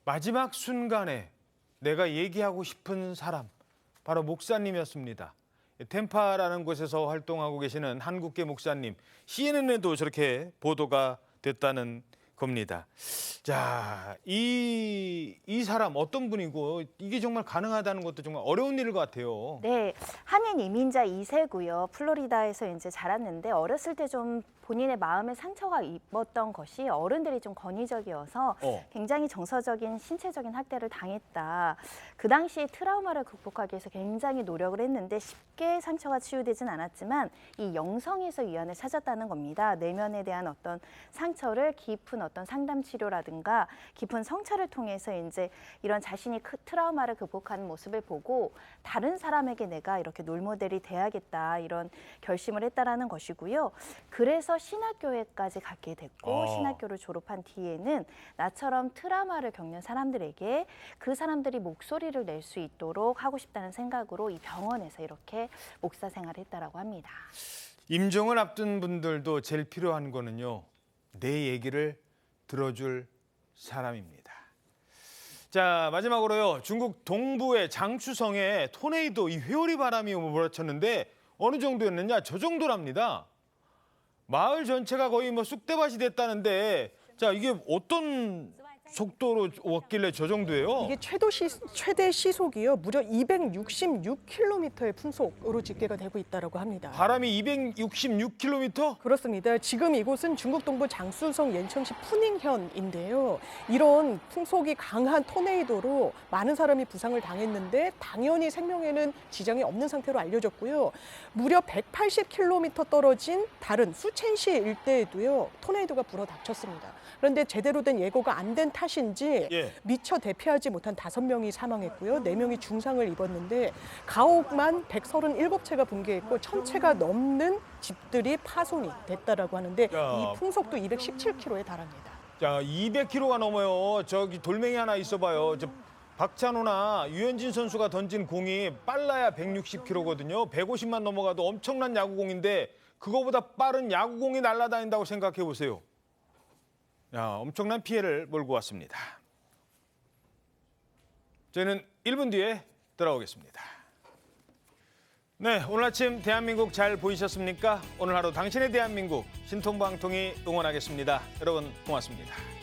마지막 순간에 내가 얘기하고 싶은 사람, 바로 목사님이었습니다. 템파라는 곳에서 활동하고 계시는 한국계 목사님, CNN에도 저렇게 보도가 됐다는 겁니다. 자, 이 사람 어떤 분이고 이게 정말 가능하다는 것도 정말 어려운 일일 것 같아요. 네, 한인 이민자 2세고요. 플로리다에서 이제 자랐는데 어렸을 때 좀 본인의 마음에 상처가 입었던 것이 어른들이 좀 권위적이어서 굉장히 정서적인 신체적인 학대를 당했다. 그 당시에 트라우마를 극복하기 위해서 굉장히 노력을 했는데 쉽게 상처가 치유되진 않았지만 이 영성에서 위안을 찾았다는 겁니다. 내면에 대한 어떤 상처를 깊은 어떤 상담 치료라든가 깊은 성찰을 통해서 이제 이런 자신이 트라우마를 극복하는 모습을 보고 다른 사람에게 내가 이렇게 롤모델이 돼야겠다 이런 결심을 했다라는 것이고요. 그래서 신학교에까지 가게 됐고 신학교를 졸업한 뒤에는 나처럼 트라우마를 겪는 사람들에게 그 사람들이 목소리를 낼 수 있도록 하고 싶다는 생각으로 이 병원에서 이렇게 목사 생활을 했다라고 합니다. 임종을 앞둔 분들도 제일 필요한 거는요, 내 얘기를 들어줄 사람입니다. 자, 마지막으로요, 중국 동부의 장추성에 토네이도, 이 회오리 바람이 몰아쳤는데 어느 정도였느냐, 저 정도랍니다. 마을 전체가 거의 뭐 쑥대밭이 됐다는데, 자, 이게 어떤 속도로 왔길래 저 정도예요? 이게 최대 시속이요. 무려 266km의 풍속으로 집계가 되고 있다고 합니다. 바람이 266km? 그렇습니다. 지금 이곳은 중국 동부 장쑤성 옌청시 푸닝현인데요. 이런 풍속이 강한 토네이도로 많은 사람이 부상을 당했는데 당연히 생명에는 지장이 없는 상태로 알려졌고요. 무려 180km 떨어진 다른 수첸시 일대에도요. 토네이도가 불어닥쳤습니다. 그런데 제대로 된 예고가 안 된 탓인지 미처 대피하지 못한 5명이 사망했고요. 4명이 중상을 입었는데 가옥만 137채가 붕괴했고 1000채가 넘는 집들이 파손이 됐다라고 하는데 이 풍속도 217km에 달합니다. 자, 200km가 넘어요. 저기 돌멩이 하나 있어봐요. 박찬호나 유현진 선수가 던진 공이 빨라야 160km거든요. 150만 넘어가도 엄청난 야구공인데 그거보다 빠른 야구공이 날아다닌다고 생각해 보세요. 야, 엄청난 피해를 몰고 왔습니다. 저희는 1분 뒤에 돌아오겠습니다. 네, 오늘 아침 대한민국 잘 보이셨습니까? 오늘 하루 당신의 대한민국 신통방통이 응원하겠습니다. 여러분 고맙습니다.